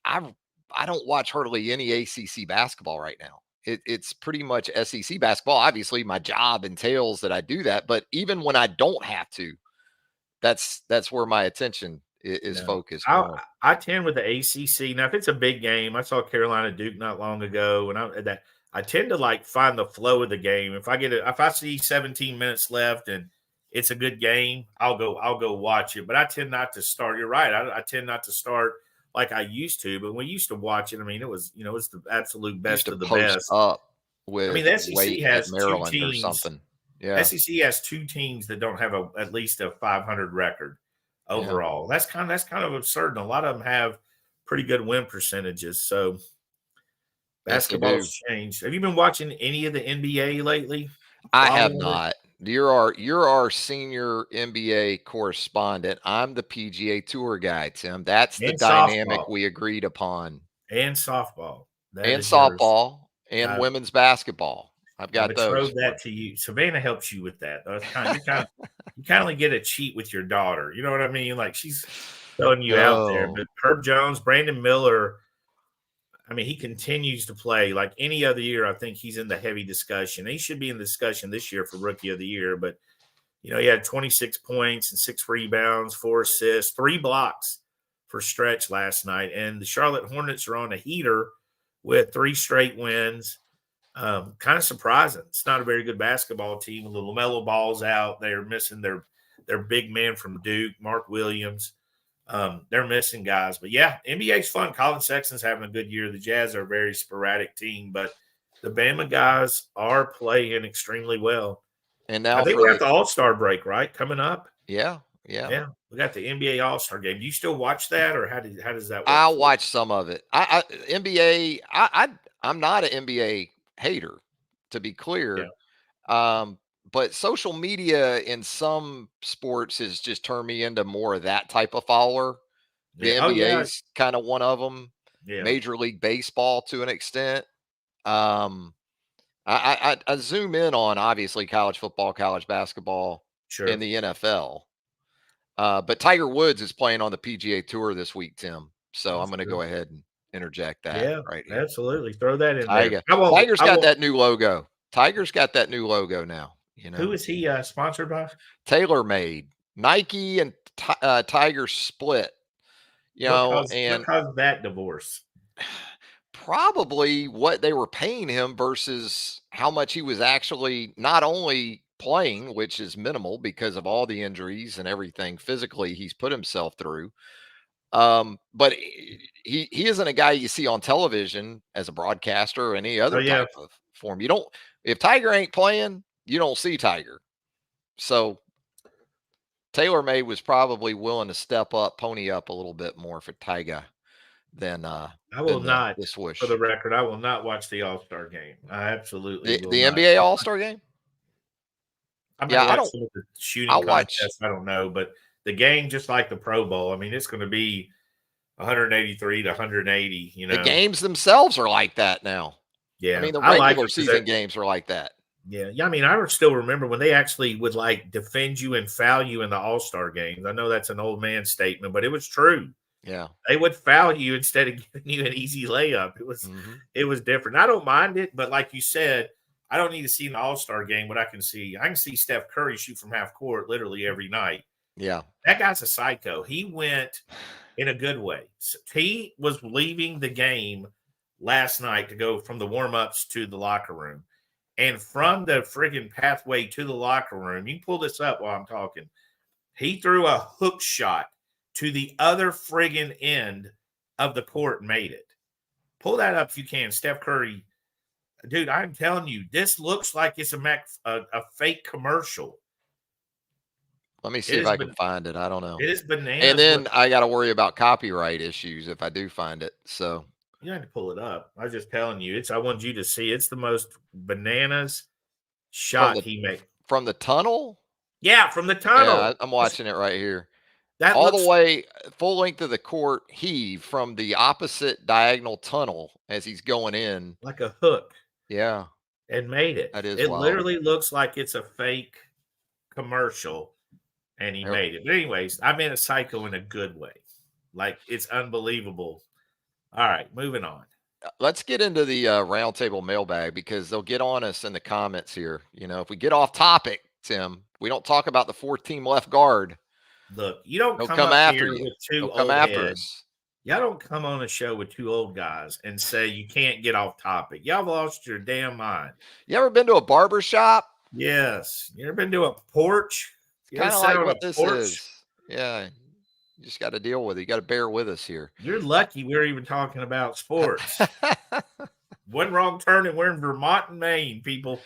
I I don't watch hardly any ACC basketball right now. It's pretty much SEC basketball. Obviously, my job entails that I do that, but even when I don't have to, that's where my attention is No, focused I more. I tend with the ACC. Now, if it's a big game, I saw Carolina Duke not long ago, and I tend to like find the flow of the game. If I see 17 minutes left and it's a good game, I'll go watch it. But I tend not to start. You're right. I tend not to start like I used to. But when we used to watch it, I mean, it was the absolute Used best to of the post best. up I mean, with the SEC weight at has two Maryland or teams. something. Yeah, SEC has two teams that don't have at least a 500 record yeah. overall. That's kind of absurd. And a lot of them have pretty good win percentages. So Yes, they do. basketball's changed. Have you been watching any of the NBA lately? I have Following it not. You're our senior NBA correspondent. I'm the PGA Tour guy, Tim. That's the and dynamic softball we agreed upon. and softball. That And is yours. softball and I women's basketball. I've I got those betrothed for that to you. Savannah helps you with that. That's kind of you kind of get a cheat with your daughter. You know what I mean? Like she's throwing you. you out there. Oh, But Herb Jones, Brandon Miller, I mean, he continues to play like any other year. I think he's in the heavy discussion. He should be in the discussion this year for Rookie of the Year. But, he had 26 points and 6 rebounds, 4 assists, 3 blocks for stretch last night. And the Charlotte Hornets are on a heater with 3 straight wins. Kind of surprising. It's not a very good basketball team. The LaMelo Ball's out. They're missing their big man from Duke, Mark Williams. They're missing guys. But yeah, NBA's fun. Colin Sexton's having a good year. The Jazz are a very sporadic team, but the Bama guys are playing extremely well. and I now think for we got the the All-Star break, right? Coming up. yeah, yeah. Yeah. We got the NBA All-Star game. Do you still watch that or how does that work I'll for you? watch some of it. NBA. I'm not an NBA hater, to be Yeah. clear. Um, but social media in some sports has just turned me into more of that type of follower. The Yeah. Oh yeah. NBA's kind of one of them. Yeah. Major League Baseball to an extent. Um, I zoom in on obviously college football, college basketball, and Sure. the NFL. But Tiger Woods is playing on the PGA Tour this week, Tim. So I'm That's going to true. go ahead and interject that Yeah, right here. absolutely. Throw that in there. Tiger, I won't Tiger's I got won't that new logo. Tiger's got that new logo now. Who is he sponsored by? Tailor made. Nike and Tiger split. What And caused that divorce? probably what they were paying him versus how much he was actually not only playing, which is minimal because of all the injuries and everything physically he's put himself through. But he isn't a guy you see on television as a broadcaster or any Oh other yeah. type of form. You don't if Tiger ain't playing, you don't see Tiger. So TaylorMade was probably willing to step up, pony up a little bit more for Tiger than I will than the not, the for swoosh. the record, I will not watch the All-Star game. I absolutely The will the not. NBA All-Star game? I might Yeah, I watch don't some of the I shooting watch contests, I don't know, but the game, just like the Pro Bowl, I mean, it's going to be 183 to 180, the games themselves are like that now. I Yeah, mean, the I like regular it because season games are like that. yeah. I mean, I still remember when they actually would like defend you and foul you in the All-Star games. I know that's an old man statement, but it was true. Yeah. They would foul you instead of giving you an easy layup. Mhm. It was different. I don't mind it, but like you said, I don't need to see an All-Star game what I can see. I can see Steph Curry shoot from half court literally every night. Yeah. That guy's a psycho. He went in a good way. He was leaving the game last night to go from the warm-ups to the locker room. And from the friggin' pathway to the locker room, you can pull this up while I'm talking. He threw a hook shot to the other friggin' end of the court and made it. Pull that up if you can. Steph Curry. Dude, I'm telling you, this looks like it's a fake commercial. Let me It see if is I can find it. I don't know. it is And bananas what then I got to worry about copyright issues if I do find it. So you have to pull it up. I was just telling you, I want you to see it's the most bananas from shot the he made. from the tunnel, Yeah, from the yeah, tunnel. I'm watching it right here. That All the looks way full length of the court heave from the opposite diagonal tunnel as he's going in. like a hook Yeah, and made it. that is It wild. literally looks like it's a fake commercial and he Here- made it. But anyways, I meant a psycho in a good way. Like it's unbelievable. All right, moving on. Let's get into the roundtable mailbag because they'll get on us in the comments here. If we get off topic, Tim, we don't talk about the fourth team left guard. Look, you don't They'll come come up after here you. with They'll two come old after heads. us. Y'all don't come on a show with two old guys and say you can't get off topic. Y'all lost your damn mind. You ever been to a barber shop? Yes. You ever been to a porch? It's You ever kind of sat like on a what this porch? is. Yeah, you just got to deal with it. You got to bear with us here. You're lucky we're even talking about sports. One wrong turn and we're in Vermont and Maine, people.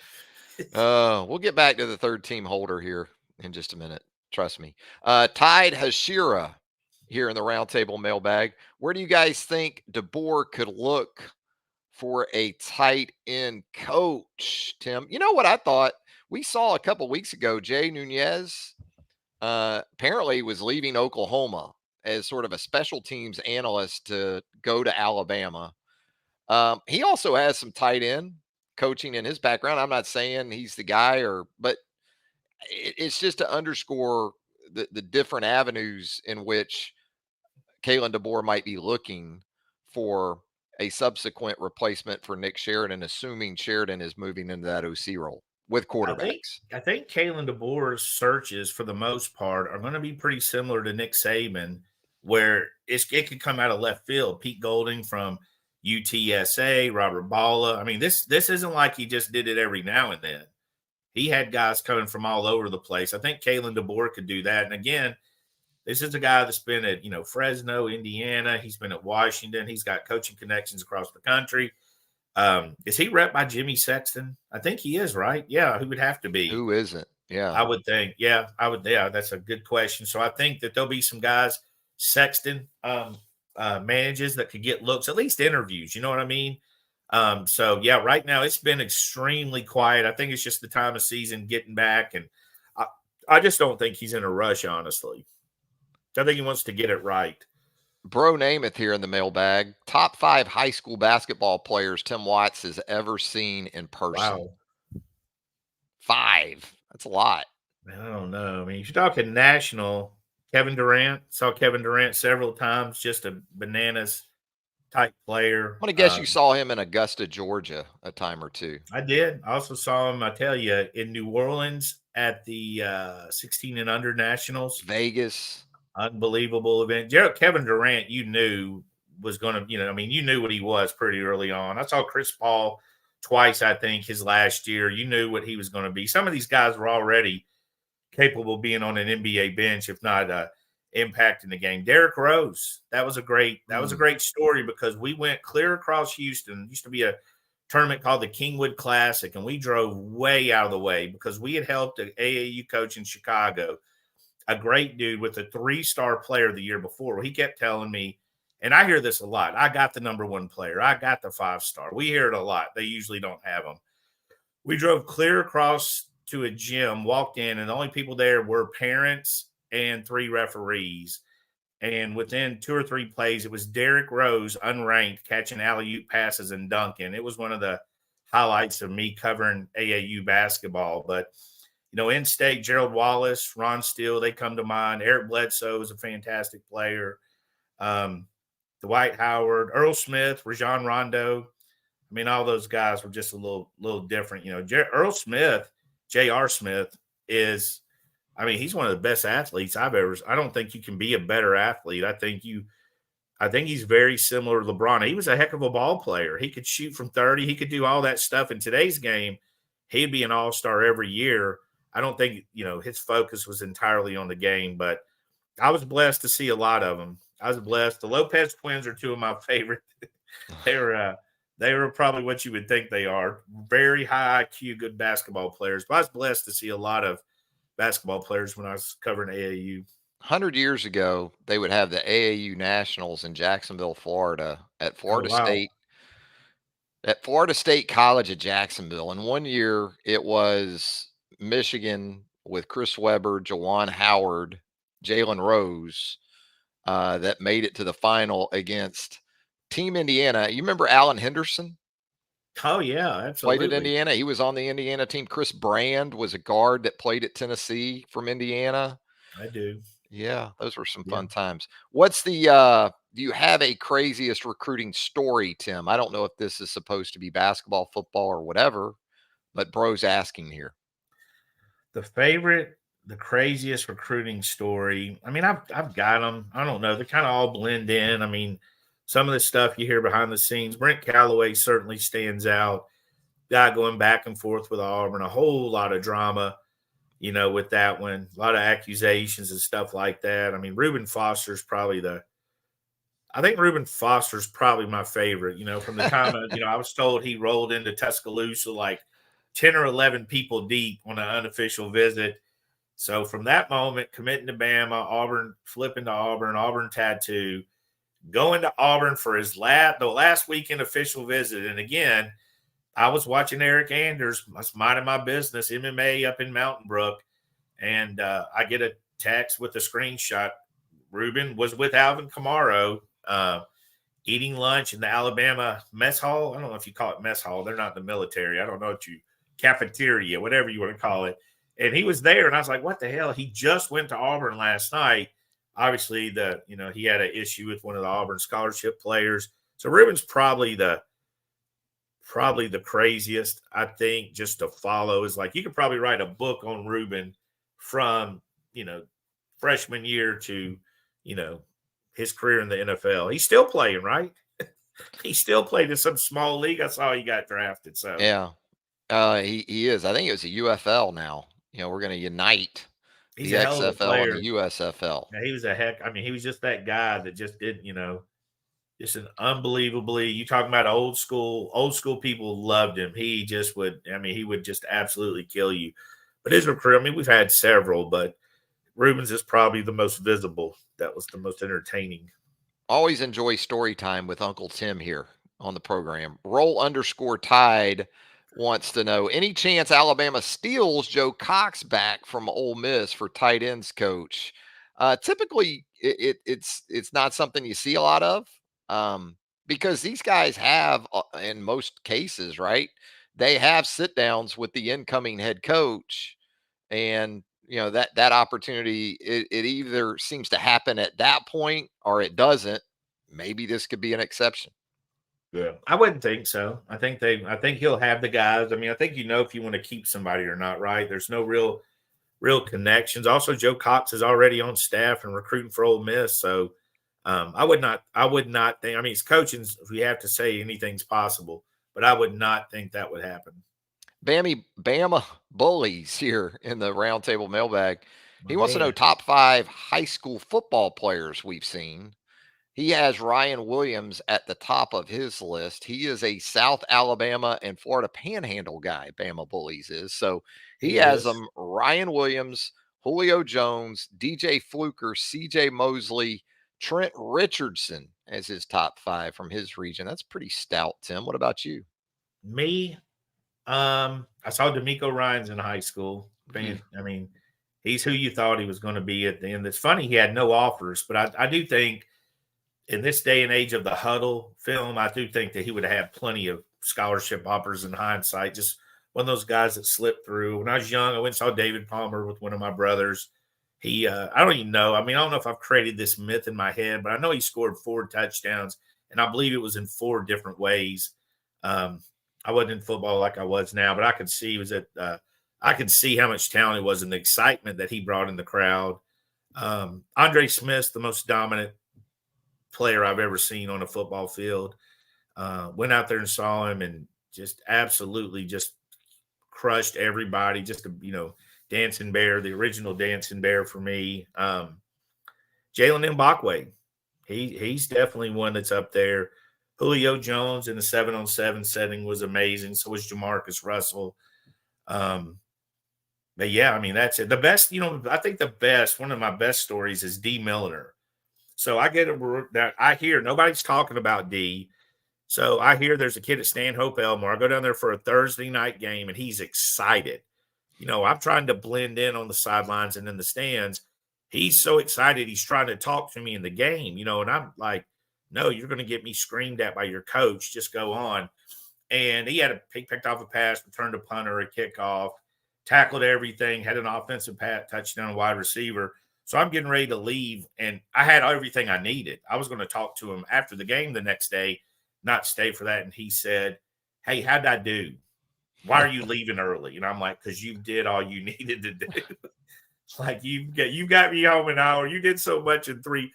We'll get back to the third team holder here in just a minute. Trust me. Tide Hashira here in the roundtable mailbag. Where do you guys think DeBoer could look for a tight end coach, Tim? You know what I thought? We saw a couple weeks ago, Jay Nunez apparently was leaving Oklahoma as sort of a special teams analyst to go to Alabama. He also has some tight end coaching in his background. I'm not saying he's the guy, but it's just to underscore the different avenues in which Kalen DeBoer might be looking for a subsequent replacement for Nick Sheridan, assuming Sheridan is moving into that OC role with I think quarterbacks. I think Kalen DeBoer's searches for the most part are going to be pretty similar to Nick Saban, where it could come out of left field. Pete Golding from UTSA, Robert Balla. I mean, this isn't like he just did it every now and then. He had guys coming from all over the place. I think Kalen DeBoer could do that. And again, this is a guy that's been at Fresno, Indiana. He's been at Washington. He's got coaching connections across the country. Is he rep by Jimmy Sexton? I think he is, right? Yeah, he would have to be. Who isn't? Yeah. I would think. Yeah, I would. Yeah, that's a good question. So I think that there'll be some guys Sexton manages that could get looks, at least interviews. You know what I mean? So yeah, right now it's been extremely quiet. I think it's just the time of season getting back, and I just don't think he's in a rush, honestly. I think he wants to get it right. Bro Namath here in the mailbag. Top 5 high school basketball players Tim Watts has ever seen in person. Wow. 5. That's a lot. I don't know. I mean, if you're talking national, Kevin Durant, saw Kevin Durant several times, just a bananas type player. I'm going to guess you saw him in Augusta, Georgia a time or two. I did. I also saw him, I tell you, in New Orleans at the 16 and under nationals. Vegas. Unbelievable event. Kevin Durant, you knew was going to, you knew what he was pretty early on. I saw Chris Paul twice, I think, his last year. You knew what he was going to be. Some of these guys were already capable of being on an NBA bench, if not impacting the game. Derrick Rose, that was a great story because we went clear across Houston. It used to be a tournament called the Kingwood Classic, and we drove way out of the way because we had helped an AAU coach in Chicago, a great dude with a 3-star player the year before. Well, he kept telling me, and I hear this a lot, I got the number 1 player. I got the 5-star. We hear it a lot. They usually don't have them. We drove clear across to a gym, walked in, and the only people there were parents and 3 referees. And within 2 or 3 plays, it was Derrick Rose, unranked, catching alley-oop passes and dunking. It was one of the highlights of me covering AAU basketball. But, in-state, Gerald Wallace, Ron Steele, they come to mind. Eric Bledsoe is a fantastic player. Dwight Howard, Earl Smith, Rajon Rondo. I mean, all those guys were just a little different. Earl Smith, J.R. Smith is, he's one of the best athletes I've ever. I don't think you can be a better athlete. I think he's very similar to LeBron. He was a heck of a ball player. He could shoot from 30. He could do all that stuff. In today's game, he'd be an all-star every year. I don't think, his focus was entirely on the game, but I was blessed to see a lot of them. I was blessed. The Lopez twins are 2 of my favorite. They were probably what you would think they are. Very high IQ, good basketball players. But I was blessed to see a lot of basketball players when I was covering AAU. 100 years ago, they would have the AAU Nationals in Jacksonville, Florida, at Florida State. At Florida State College at Jacksonville. And one year it was Michigan with Chris Webber, Jawan Howard, Jalen Rose that made it to the final against Team Indiana. You remember Alan Henderson? Oh yeah, Played at absolutely. Indiana. He was on the Indiana team. Chris Brand was a guard that played at Tennessee from Indiana. I do. Yeah, those were some Yeah. fun times. What's the do you have a craziest recruiting story, Tim? I don't know if this is supposed to be basketball, football, or whatever, but bro's asking here. The favorite, the craziest recruiting story. I mean, I've got them. I don't know. They kind of all blend in. I mean, some of the stuff you hear behind the scenes. Brent Callaway certainly stands out. Guy going back and forth with Auburn, a whole lot of drama, with that one, a lot of accusations and stuff like that. I mean, I think Reuben Foster's probably my favorite, from the time, I was told he rolled into Tuscaloosa like 10 or 11 people deep on an unofficial visit. So from that moment, committing to Bama, Auburn, flipping to Auburn, Auburn tattoo, going to Auburn for the last weekend official visit. And again, I was watching Eric Anders. I was minding my business, MMA up in Mountain Brook, and I get a text with a screenshot. Reuben was with Alvin Kamara, eating lunch in the Alabama mess hall. I don't know if you call it mess hall. They're not in the military. I don't know what cafeteria, whatever you want to call it. And he was there, and I was like, "What the hell?" He just went to Auburn last night. Obviously, he had an issue with one of the Auburn scholarship players. So Reuben's probably the craziest, I think, just to follow. Is like you could probably write a book on Reuben from you know freshman year to you know his career in the NFL. He's still playing, right? He still played in some small league. I saw he got drafted. So Yeah. He is. I think it was a UFL now. We're going to unite he's the a hell of a XFL and player. the USFL. Yeah, he was a heck. I mean, he was just that guy that just did, just an unbelievably. You talking about old school people loved him. He just would. I mean, he would just absolutely kill you. But his career, I mean, we've had several, but Rubens is probably the most visible. That was the most entertaining. Always enjoy story time with Uncle Tim here on the program. Roll_tide wants to know any chance Alabama steals Joe Cox back from Ole Miss for tight ends coach. Typically, it's not something you see a lot of because these guys have, in most cases, right? They have sit downs with the incoming head coach, and that opportunity, it either seems to happen at that point or it doesn't. Maybe this could be an exception. Yeah, I wouldn't think so. I think he'll have the guys. I mean, I think if you want to keep somebody or not, right? There's no real connections. Also, Joe Cox is already on staff and recruiting for Ole Miss, so I would not think. I mean, it's coaching. We have to say anything's possible, but I would not think that would happen. Bama Bullies here in the roundtable mailbag. My He wants to know man, top 5 high school football players we've seen. He has Ryan Williams at the top of his list. He is a South Alabama and Florida Panhandle guy, Bama Bullies is. So he he has is. them Ryan Williams, Julio Jones, DJ Fluker, CJ Mosley, Trent Richardson as his top 5 from his region. That's pretty stout, Tim. What about you? Me, I saw D'Amico Ryan's in high school. Hmm. I mean, he's who you thought he was going to be at the end. It's funny he had no offers, but I do think in this day and age of the huddle film, I do think that he would have had plenty of scholarship offers in hindsight. Just one of those guys that slipped through. When I was young, I went and saw David Palmer with one of my brothers. I don't even know. I mean, I don't know if I've created this myth in my head, but I know he scored 4 touchdowns, and I believe it was in 4 different ways. Um, I wasn't in football like I was now, but I could see I could see how much talent it was and the excitement that he brought in the crowd. Andre Smith's the most dominant player I've ever seen on a football field. Went out there and saw him and just absolutely just crushed everybody. Just a dancing bear, the original dancing bear for me. Jalen Mbakwe, he's definitely one that's up there. Julio Jones in the 7-on-7 setting was amazing. So was Jamarcus Russell. Um, but yeah, I mean that's it. The best, I think one of my best stories is D Milliner. So that I hear nobody's talking about D. So I hear there's a kid at Stanhope Elmore. I go down there for a Thursday night game, and he's excited. I'm trying to blend in on the sidelines and in the stands. He's so excited. He's trying to talk to me in the game, and I'm like, no, you're going to get me screamed at by your coach. Just go on. and he picked off a pass, returned a punter, a kickoff, tackled everything, had an offensive touchdown, a wide receiver. So I'm getting ready to leave, and I had everything I needed. I was going to talk to him after the game the next day, not stay for that. And he said, "Hey, how'd I do? Why are you leaving early?" And I'm like, "Because you did all you needed to do. Like you got me home an hour. You did so much in three.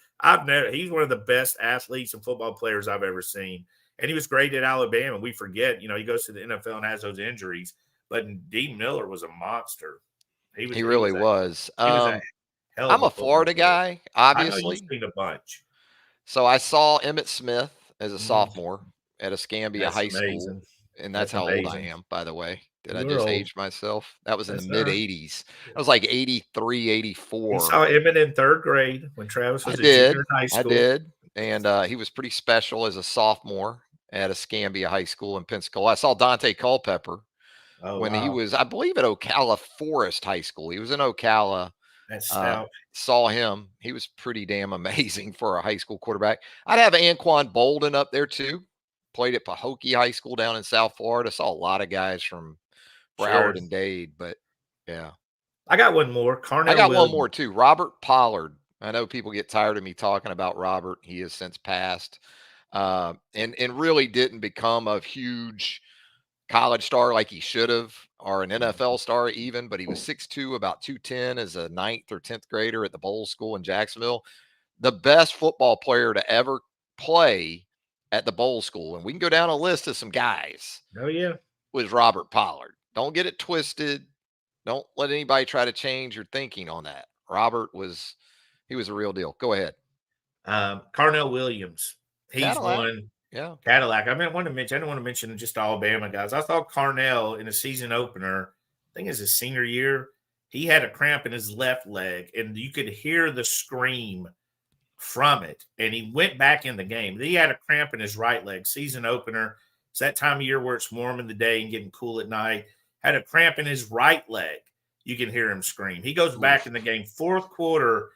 He's one of the best athletes and football players I've ever seen. And he was great at Alabama. We forget, he goes to the NFL and has those injuries. But Dean Miller was a monster. He was He he really was a was. he was a hell of I'm a a football Florida player. guy, I know you've obviously. seen a bunch. So I saw Emmett Smith as a Mm, sophomore at Escambia that's High School, amazing. and that's That's how old I amazing. am, by the way. Did I You're just old. age myself? That was in the That's mid not. 80s. I was like 83, He 84. saw Emmett in third grade when Travis I was a junior in did. high I school. did. And he was pretty special as a sophomore at Escambia High School in Pensacola. I saw Dante Culpepper Oh when he wow, was, I believe, at Ocala Forest High School. He was in Ocala. that's Uh, stout. saw him. He was pretty damn amazing for a high school quarterback. I'd have Anquan Bolden up there too. Played at Pahokee High School down in South Florida. Saw a lot of guys from Sure. Broward and Dade, but yeah. I got one more. I Carnell got one more Williams. too. Robert Pollard. I know people get tired of me talking about Robert. He has since passed, and really didn't become a huge college star like he should have, or an NFL star even. But he was 6'2", about 210 as a ninth or 10th grader at the Bowl School in Jacksonville. The best football player to ever play at the Bowl School, and we can go down a list of some guys, Oh yeah. was Robert Pollard. Don't get it twisted. Don't let anybody try to change your thinking on that. He was a real deal. Go ahead. Carnell Williams. He's Cadillac. one. Yeah. Cadillac. I don't want to mention just Alabama guys. I thought Carnell in a season opener, I think it's his senior year, he had a cramp in his left leg, and you could hear the scream from it. And he went back in the game. He had a cramp in his right leg, season opener. It's that time of year where it's warm in the day and getting cool at night. Had a cramp in his right leg. You can hear him scream. He goes back Oof. in the game, fourth quarter,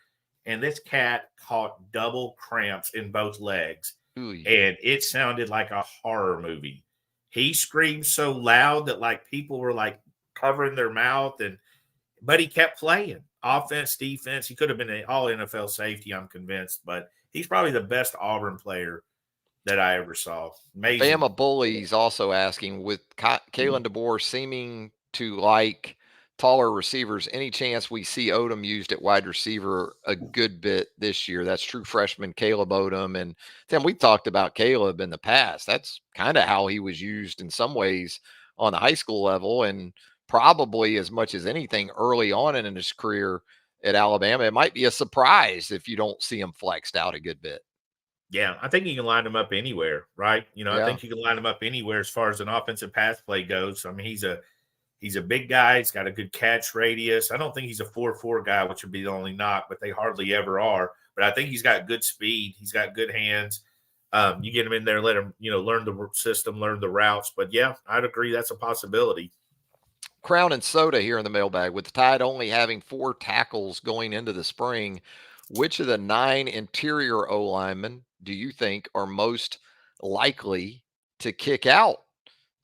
and this cat caught double cramps in both legs. Ooh. And it sounded like a horror movie. He screamed so loud that like people were like covering their mouth, but he kept playing offense, defense. He could have been an all NFL safety, I'm convinced, but he's probably the best Auburn player that I ever saw. Amazing. Bama Bullies also asking, with Kalen DeBoer seeming to like taller receivers, any chance we see Odom used at wide receiver a good bit this year? That's true freshman Caleb Odom. And Tim, we talked about Caleb in the past. That's kind of how he was used in some ways on the high school level, and probably as much as anything early on in his career at Alabama. It might be a surprise if you don't see him flexed out a good bit. Yeah, I think you can line him up anywhere, right? I Yeah. think you can line him up anywhere as far as an offensive pass play goes. I mean, he's a big guy. He's got a good catch radius. I don't think he's a 4.4 guy, which would be the only knock, but they hardly ever are. But I think he's got good speed. He's got good hands. You get him in there, let him, learn the system, learn the routes. But yeah, I'd agree that's a possibility. Crown and Soda here in the mailbag. With the Tide only having 4 tackles going into the spring, which of the 9 interior O linemen do you think are most likely to kick out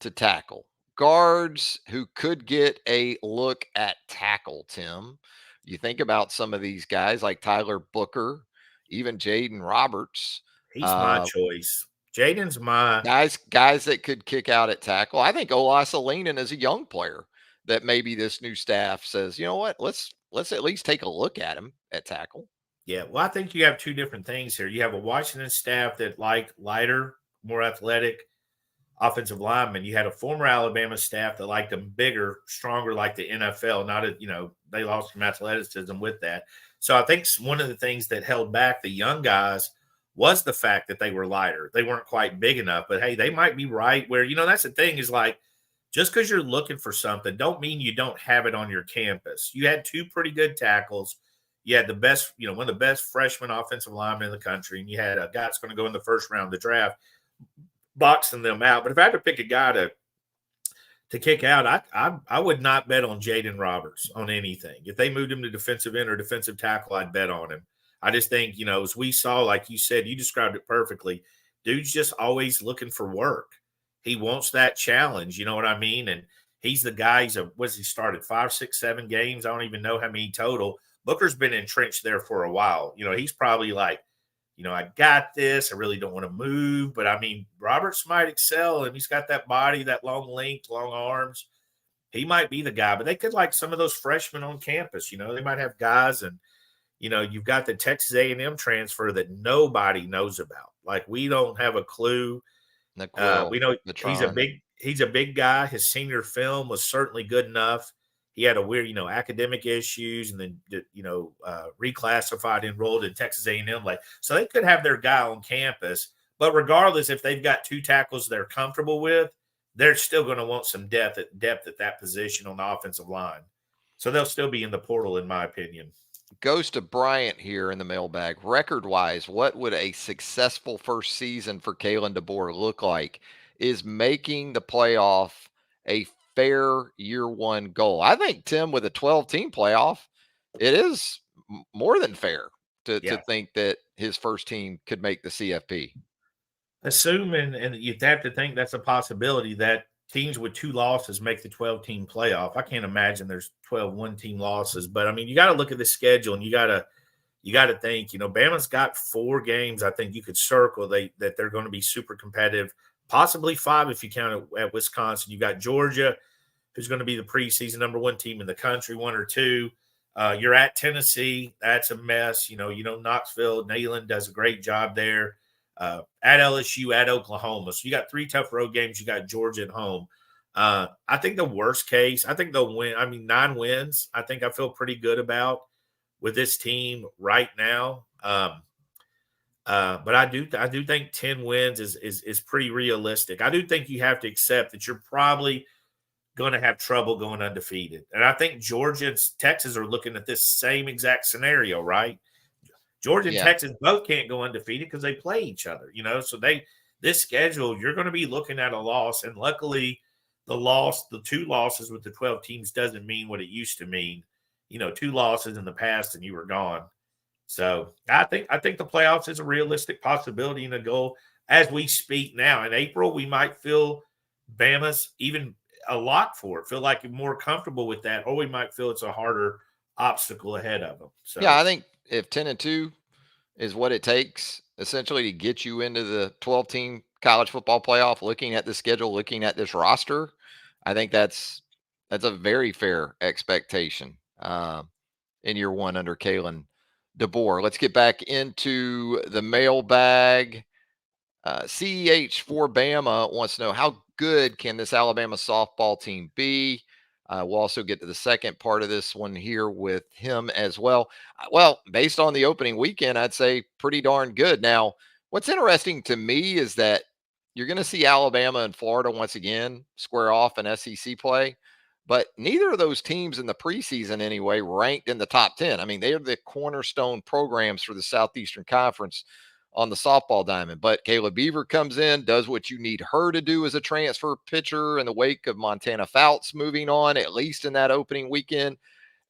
to tackle? Guards who could get a look at tackle, Tim. You think about some of these guys like Tyler Booker, even Jaden Roberts. He's my Uh, choice. Jaden's my guys that could kick out at tackle. I think Olasa Leanin is a young player that maybe this new staff says, you know what, let's at least take a look at him at tackle. Yeah, well, I think you have two different things here. You have a Washington staff that like lighter, more athletic offensive linemen. You had a former Alabama staff that liked them bigger, stronger, like the NFL. Not a, they lost some athleticism with that. So I think one of the things that held back the young guys was the fact that they were lighter. They weren't quite big enough. But hey, they might be right where, that's the thing is like, just because you're looking for something don't mean you don't have it on your campus. You had two pretty good tackles. You had the best, one of the best freshman offensive linemen in the country, and you had a guy that's going to go in the first round of the draft, boxing them out. But if I had to pick a guy to kick out, I would not bet on Jaden Roberts on anything. If they moved him to defensive end or defensive tackle, I'd bet on him. I just think, as we saw, like you said, you described it perfectly. Dude's just always looking for work. He wants that challenge. You know what I mean? And he's the guy. He started 5, 6, 7 games? I don't even know how many total. Booker's been entrenched there for a while. He's probably like, I got this. I really don't want to move. But I mean, Roberts might excel, and he's got that body, that long length, long arms. He might be the guy, but they could like some of those freshmen on campus. They might have guys, and you've got the Texas A&M transfer that nobody knows about. Like we don't have a clue. We Naquil, know Natron. he's a big guy. His senior film was certainly good enough. He had a weird, academic issues, and then reclassified, enrolled in Texas A&M. So they could have their guy on campus, but regardless, if they've got 2 tackles they're comfortable with, they're still going to want some depth at that position on the offensive line. So they'll still be in the portal, in my opinion. Goes to Bryant here in the mailbag. Record wise, what would a successful first season for Kalen DeBoer look like? Is making the playoff a fair year one goal? I think, Tim, with a 12-team playoff, it is more than fair to Yeah. think that his first team could make the CFP. Assuming, and you'd have to think that's a possibility, that teams with 2 losses make the 12-team playoff. I can't imagine there's 12 one-team losses, but I mean, you got to look at the schedule, and you got to think, Bama's got 4 games I think you could circle that they're going to be super competitive, possibly 5 if you count at Wisconsin. You got Georgia, who's going to be the preseason number 1 team in the country, 1 or 2. You're at Tennessee. That's a mess. Knoxville, Neyland does a great job there. At LSU, at Oklahoma. So you got 3 tough road games. You got Georgia at home. I think the worst case, I think they'll win. I mean, 9 wins, I think I feel pretty good about with this team right now. But I do think 10 wins is pretty realistic. I do think you have to accept that you're probably going to have trouble going undefeated. And I think Georgia and Texas are looking at this same exact scenario, right? Georgia and Yeah. Texas both can't go undefeated because they play each other, So this schedule, you're going to be looking at a loss, and luckily, the 2 losses with the 12 teams doesn't mean what it used to mean. 2 losses in the past and you were gone. So I think the playoffs is a realistic possibility and a goal as we speak now. In April, we might feel Bama's even a lock for it, feel like you're more comfortable with that, or we might feel it's a harder obstacle ahead of them. So Yeah, I think if 10-2 is what it takes essentially to get you into the 12-team college football playoff, looking at the schedule, looking at this roster, I think that's a very fair expectation in year one under Kalen DeBoer. Let's get back into the mailbag. CEH for Bama wants to know, how good can this Alabama softball team be? We'll also get to the second part of this one here with him as well. Well, based on the opening weekend, I'd say pretty darn good. Now, what's interesting to me is that you're going to see Alabama and Florida once again square off in SEC play, but neither of those teams in the preseason anyway ranked in the top 10. I mean, they are the cornerstone programs for the Southeastern Conference on the softball diamond. But Kayla Beaver comes in, does what you need her to do as a transfer pitcher in the wake of Montana Fouts moving on, at least in that opening weekend.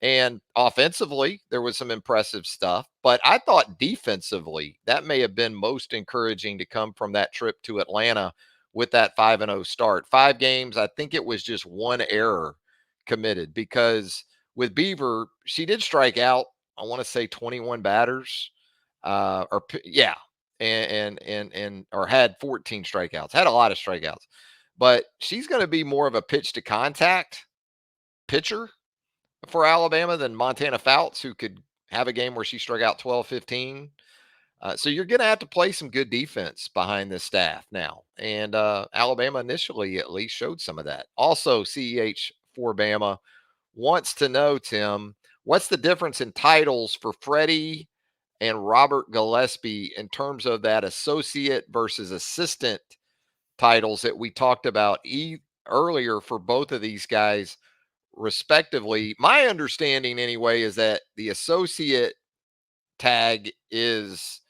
And offensively, there was some impressive stuff. But I thought defensively, that may have been most encouraging to come from that trip to Atlanta with that 5-0 start. 5 games, I think it was just 1 error committed, because with Beaver, she did strike out, I want to say 21 batters. Yeah, and or had 14 strikeouts, had a lot of strikeouts. But she's going to be more of a pitch to contact pitcher for Alabama than Montana Fouts, who could have a game where she struck out 12, 15. So you're going to have to play some good defense behind this staff now. And Alabama initially at least showed some of that. Also, CEH for Bama wants to know, Tim, what's the difference in titles for Freddie and Robert Gillespie in terms of that associate versus assistant titles that we talked about earlier for both of these guys, respectively? My understanding, anyway, is that the associate tag is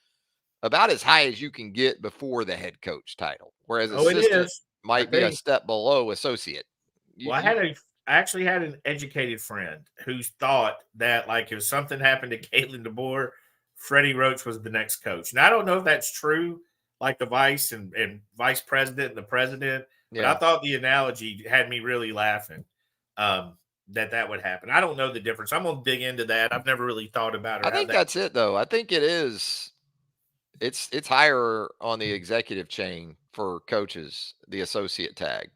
about as high as you can get before the head coach title, whereas it assistant is. I might be a think. step below associate. Well, I actually had an educated friend who thought that, like, if something happened to Caitlin DeBoer, Freddie Roach was the next coach. Now, I don't know if that's true. like the vice and vice president and the president. But I Yeah. thought the analogy had me really laughing. That would happen. I don't know the difference. I'm gonna dig into that. I've never really thought about I or how think that. that's it though. I think it is it's higher on the executive chain for coaches, the associate tag.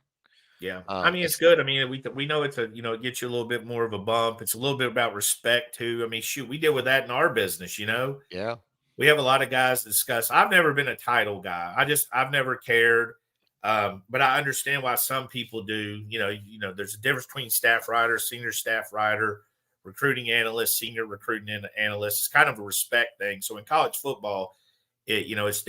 Yeah, I mean it's It's good. I mean we know it's a it gets you a little bit more of a bump. It's a little bit about respect too. I mean shoot, we deal with that in our business. yeah. We have a lot of guys discuss. I've never been a title guy. I've never cared. But I understand why some people do. There's a difference between staff writer, senior staff writer, recruiting analyst, senior recruiting analyst. It's kind of a respect thing. So in college football, it's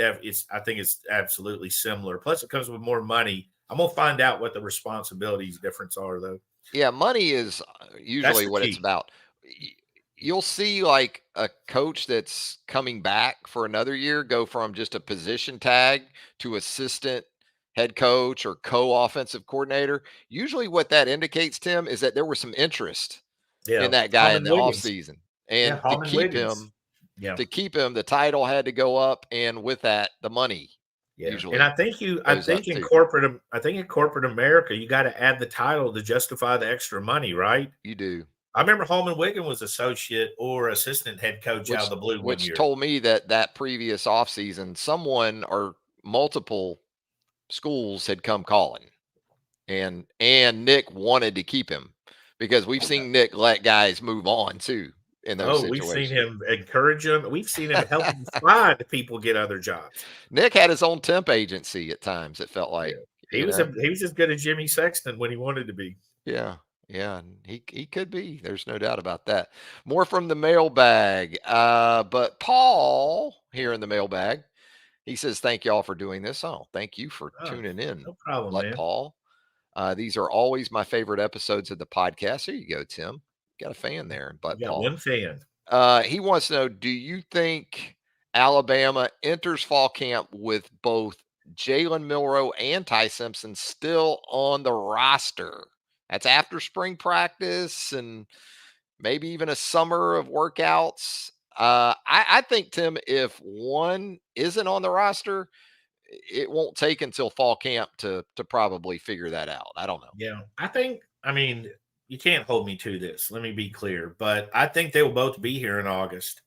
I think it's absolutely similar. Plus, it comes with more money. I'm gonna find out what the responsibilities difference are though. Yeah, money is That's usually the what it's key. about. You'll see like a coach that's coming back for another year go from just a position tag to assistant head coach or co-offensive coordinator. Usually what that indicates, Tim, is that there was some interest in Yeah, that guy in Harmon the Wiggins. offseason. Yeah, And Harmon Wiggins. Yeah. to keep him, the title had to go up, and with that, the money Yeah, and usually I goes up think in too. corporate America, you got to add the title to justify the extra money, right? You do. I remember Holman Wiggin was associate or assistant head coach out of Which the blue one which year. told me that that previous offseason, someone or multiple schools had come calling, and Nick wanted to keep him because we've seen Nick let guys move on too in those Oh, we've seen situations. him encourage them. We've seen him help them find people get other jobs. Nick had his own temp agency at times, it felt Yeah, like, you know. he was as good as Jimmy Sexton when he wanted to be. Yeah. Yeah, and he could be. There's no doubt about that. More from the mailbag. But Paul here in the mailbag, he says, "Thank y'all for doing this." Oh, thank you for Oh, tuning in, no problem, Blood man. Paul. These are always my favorite episodes of the podcast. There you go, Tim. Got a fan there, You Butt got Paul. one fan. He wants to know, do you think Alabama enters fall camp with both Jalen Milrow and Ty Simpson still on the roster? That's after spring practice and maybe even a summer of workouts. I think, Tim, if one isn't on the roster, it won't take until fall camp to probably figure that out. I don't know. Yeah, I mean, you can't hold me to this. Let me be clear, but I think they will both be here in August.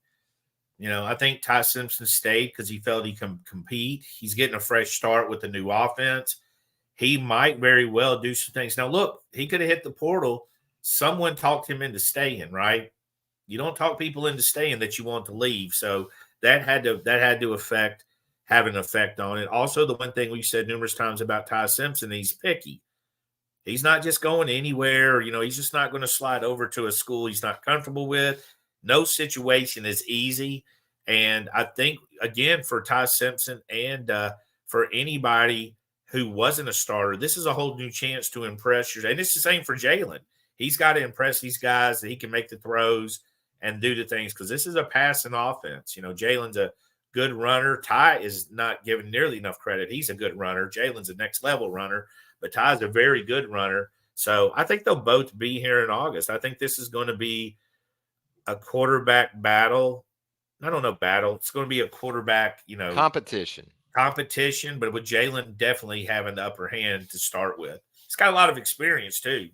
I think Ty Simpson stayed because he felt he can compete. He's getting a fresh start with the new offense. He might very well do some things. Now, look, he could have hit the portal. Someone talked him into staying, right? You don't talk people into staying that you want to leave. So that had to have an effect on it. Also, the one thing we've said numerous times about Ty Simpson, he's picky. He's not just going anywhere. He's just not going to slide over to a school he's not comfortable with. No situation is easy. And I think, again, for Ty Simpson and for anybody who wasn't a starter, this is a whole new chance to impress your. And it's the same for Jalen. He's got to impress these guys that he can make the throws and do the things because this is a passing offense. Jalen's a good runner. Ty is not given nearly enough credit. He's a good runner. Jalen's a next level runner, but Ty's a very good runner. So I think they'll both be here in August. I think this is going to be a quarterback battle. I don't know battle. It's going to be a quarterback, Competition. competition, but with Jalen definitely having the upper hand to start with. He's got a lot of experience too.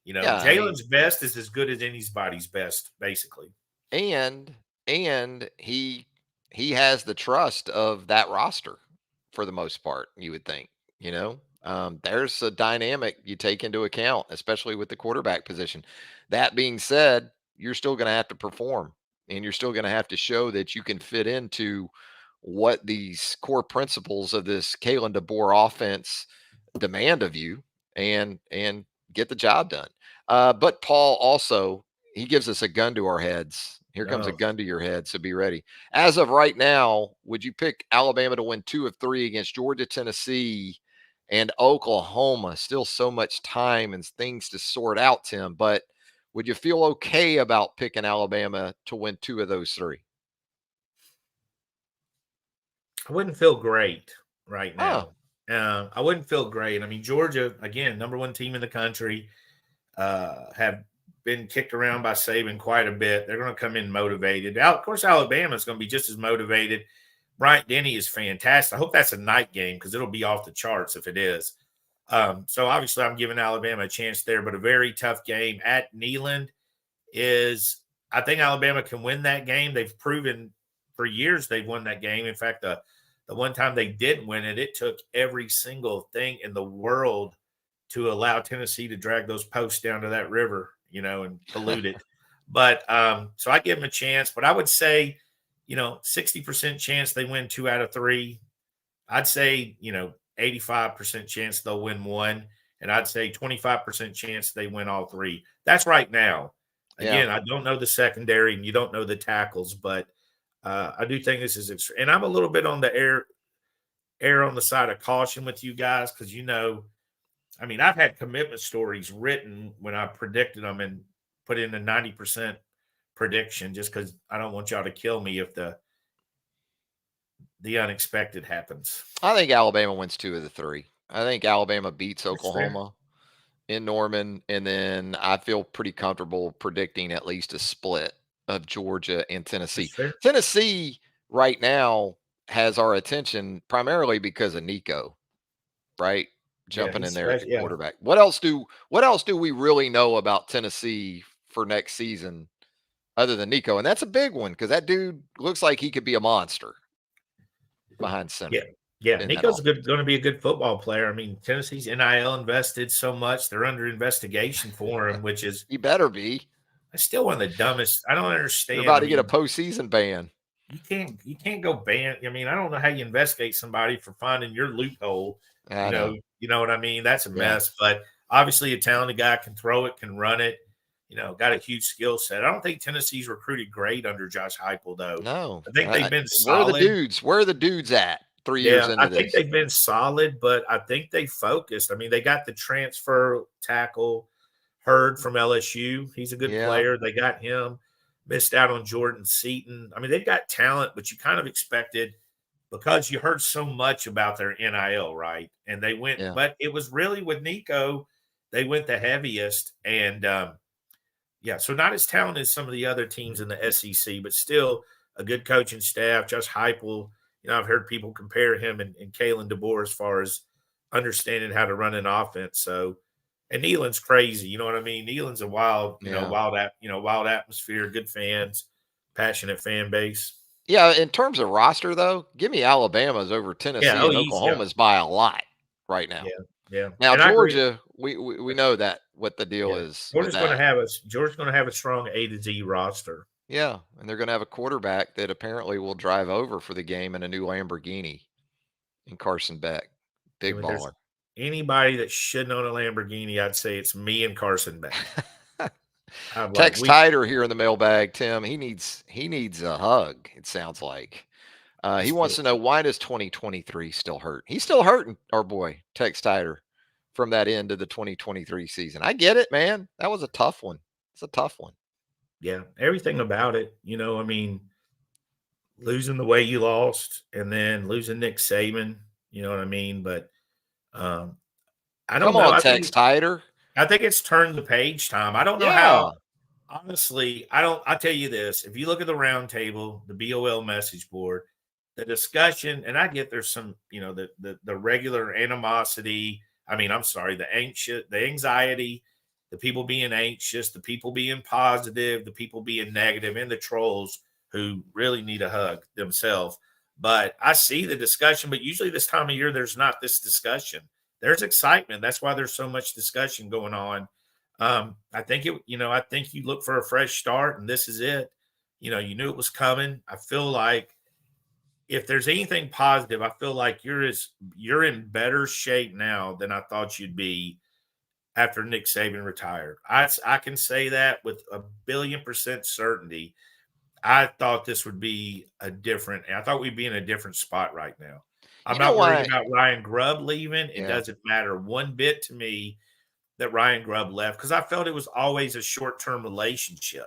Yeah, I mean, Jalen's best is as good as anybody's best, basically. and and he has the trust of that roster for the most part, you would think, you know. There's a dynamic you take into account, especially with the quarterback position. That being said, you're still going to have to perform, and you're still going to have to show that you can fit into what these core principles of this Kalen DeBoer offense demand of you, and get the job done. But Paul also, he gives us a gun to our heads. Here comes a Oh, gun to your head, so be ready. As of right now, would you pick Alabama to win 2 of 3 against Georgia, Tennessee, and Oklahoma? Still so much time and things to sort out, Tim. But would you feel okay about picking Alabama to win 2 of those 3? I wouldn't feel great right Huh. now. I wouldn't feel great. I mean, Georgia, again, number one team in the country, have been kicked around by Saban quite a bit. They're going to come in motivated. Of course, Alabama is going to be just as motivated. Bryant Denny is fantastic. I hope that's a night game because it'll be off the charts if it is. So obviously, I'm giving Alabama a chance there, but a very tough game at Neyland is. I think Alabama can win that game. They've proven for years they've won that game. In fact, the one time they didn't win it, it took every single thing in the world to allow Tennessee to drag those posts down to that river, and pollute it. But so I give them a chance. But I would say, 60% chance they win 2 out of 3. I'd say, 85% chance they'll win 1. And I'd say 25% chance they win all 3. That's right now. Yeah. Again, I don't know the secondary and you don't know the tackles, but I do think this is and I'm a little bit on the air on the side of caution with you guys because I've had commitment stories written when I predicted them and put in a 90% prediction just because I don't want y'all to kill me if the unexpected happens. I think Alabama wins 2 of the 3. I think Alabama beats That's Oklahoma in Norman, and then I feel pretty comfortable predicting at least a split of Georgia and Tennessee. fair. Tennessee right now has our attention primarily because of Nico, right? Yeah, Jumping in he's there at the yeah. quarterback. What else do we really know about Tennessee for next season other than Nico? And that's a big one because that dude looks like he could be a monster behind Yeah. center Yeah, in that Nico's offense. going to be a good football player. I mean, Tennessee's NIL invested so much; they're under investigation for him, which is He better be. still one of the dumbest. I don't They're understand. about I to get a mean, postseason ban. you can't go ban. I mean, I don't know how you investigate somebody for finding your loophole. I know. You know what I mean? That's a Yeah. mess. But obviously, a talented guy can throw it, can run it. Got a huge skill set. I don't think Tennessee's recruited great under Josh Heupel, though. No. I think they've been Where are the solid. dudes? Where are the dudes at 3 years Yeah, I into think this? they've been solid, but I think they focused. I mean, they got the transfer tackle Hurd from LSU. He's a good Yeah. player. They got him. Missed out on Jordan Seaton. I mean, they've got talent, but you kind of expected because you heard so much about their NIL, right? And they went, Yeah. but it was really with Nico, they went the heaviest. And yeah, so not as talented as some of the other teams in the SEC, but still a good coaching staff. Josh Heupel, I've heard people compare him and Kalen DeBoer as far as understanding how to run an offense. So, and Nealon's crazy. You know what I mean? Nealon's a wild, Yeah. wild atmosphere, good fans, passionate fan base. Yeah. In terms of roster, though, give me Alabama's over Yeah. Tennessee Oh, and easy. Yeah. Oklahoma's by a lot right now. Yeah. Yeah. Now, And I agree. Georgia, we know that what the deal Yeah. is with Georgia's going to that. have a strong A to Z roster. Yeah. And they're going to have a quarterback that apparently will drive over for the game in a new Lamborghini in Carson Beck. I Big mean, there's baller. anybody that should own a Lamborghini, I'd say it's me and Carson Beck. I'm like, Tex Tider here in the mailbag, Tim. He needs a hug, it sounds like. He wants to know, why does 2023 still hurt? He's still hurting, our boy, Tex Tider, from that end of the 2023 season. I get it, man. That was a tough one. It's a tough one. yeah, everything about it. I mean, losing the way you lost and then losing Nick Saban, you know what I mean? But um, I don't Come know. on, Tex Tider. I think it's turned the page time. I don't know Yeah. how. Honestly, I don't. I tell you this: if you look at the round table, the BOL message board, the discussion, and I get there's some, the regular animosity. I mean, I'm sorry, the anxiety, the people being anxious, the people being positive, the people being negative, and the trolls who really need a hug themselves. But I see the discussion. But usually this time of year, there's not this discussion. There's excitement. That's why there's so much discussion going on. I think I think you look for a fresh start, and this is it. You knew it was coming. I feel like if there's anything positive, I feel like you're in better shape now than I thought you'd be after Nick Saban retired. I can say that with a billion% certainty. I thought this would be I thought we'd be in a different spot right now. I'm You know not worried why? about Ryan Grubb leaving. It Yeah. doesn't matter one bit to me that Ryan Grubb left because I felt it was always a short-term relationship.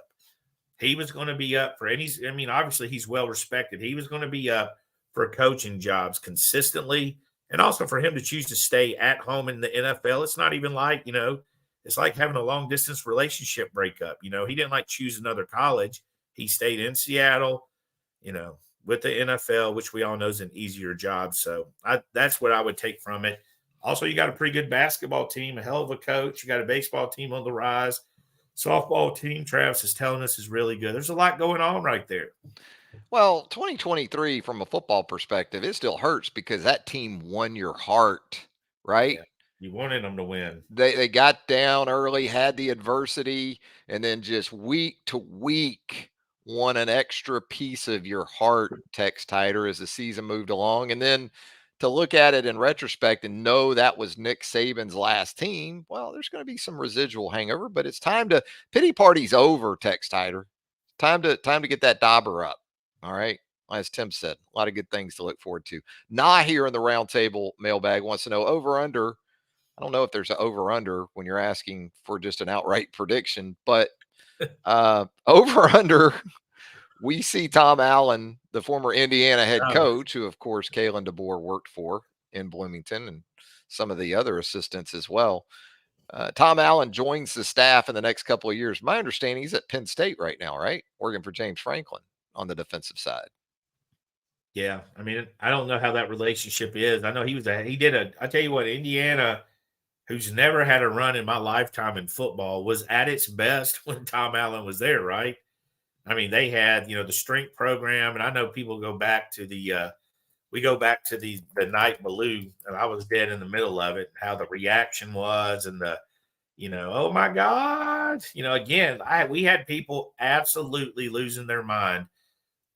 He was going to be up for, and obviously he's well respected. He was going to be up for coaching jobs consistently, and also for him to choose to stay at home in the NFL. It's not even like, it's like having a long distance relationship breakup. He didn't like choose another college. He stayed in Seattle. with the NFL, which we all know is an easier job. So that's what I would take from it. Also, you got a pretty good basketball team, a hell of a coach. You got a baseball team on the rise. Softball team, Travis is telling us, is really good. There's a lot going on right there. Well, 2023 from a football perspective, it still hurts because that team won your heart, right? Yeah. You wanted them to win. They got down early, had the adversity, and then just week to week won an extra piece of your heart, Tex Tighter, as the season moved along. And then to look at it in retrospect and know that was Nick Saban's last team, well, there's going to be some residual hangover, but it's time to pity party's over, Tex Tighter. Time to get that dauber up. All right. As Tim said, a lot of good things to look forward to. Nah here in the roundtable mailbag wants to know over under. I don't know if there's an over under when you're asking for just an outright prediction, but over under, we see Tom Allen, the former Indiana head coach, who of course Kalen DeBoer worked for in Bloomington and some of the other assistants as well. Tom Allen joins the staff in the next couple of years. My understanding he's at Penn State right now, right? Working for James Franklin on the defensive side. Yeah, I mean, I don't know how that relationship is. I know I tell you what, Indiana, who's never had a run in my lifetime in football, was at its best when Tom Allen was there, right? I mean, they had, the strength program, and I know people go back to the night Baloo, and I was dead in the middle of it, how the reaction was and oh my God. Again, we had people absolutely losing their mind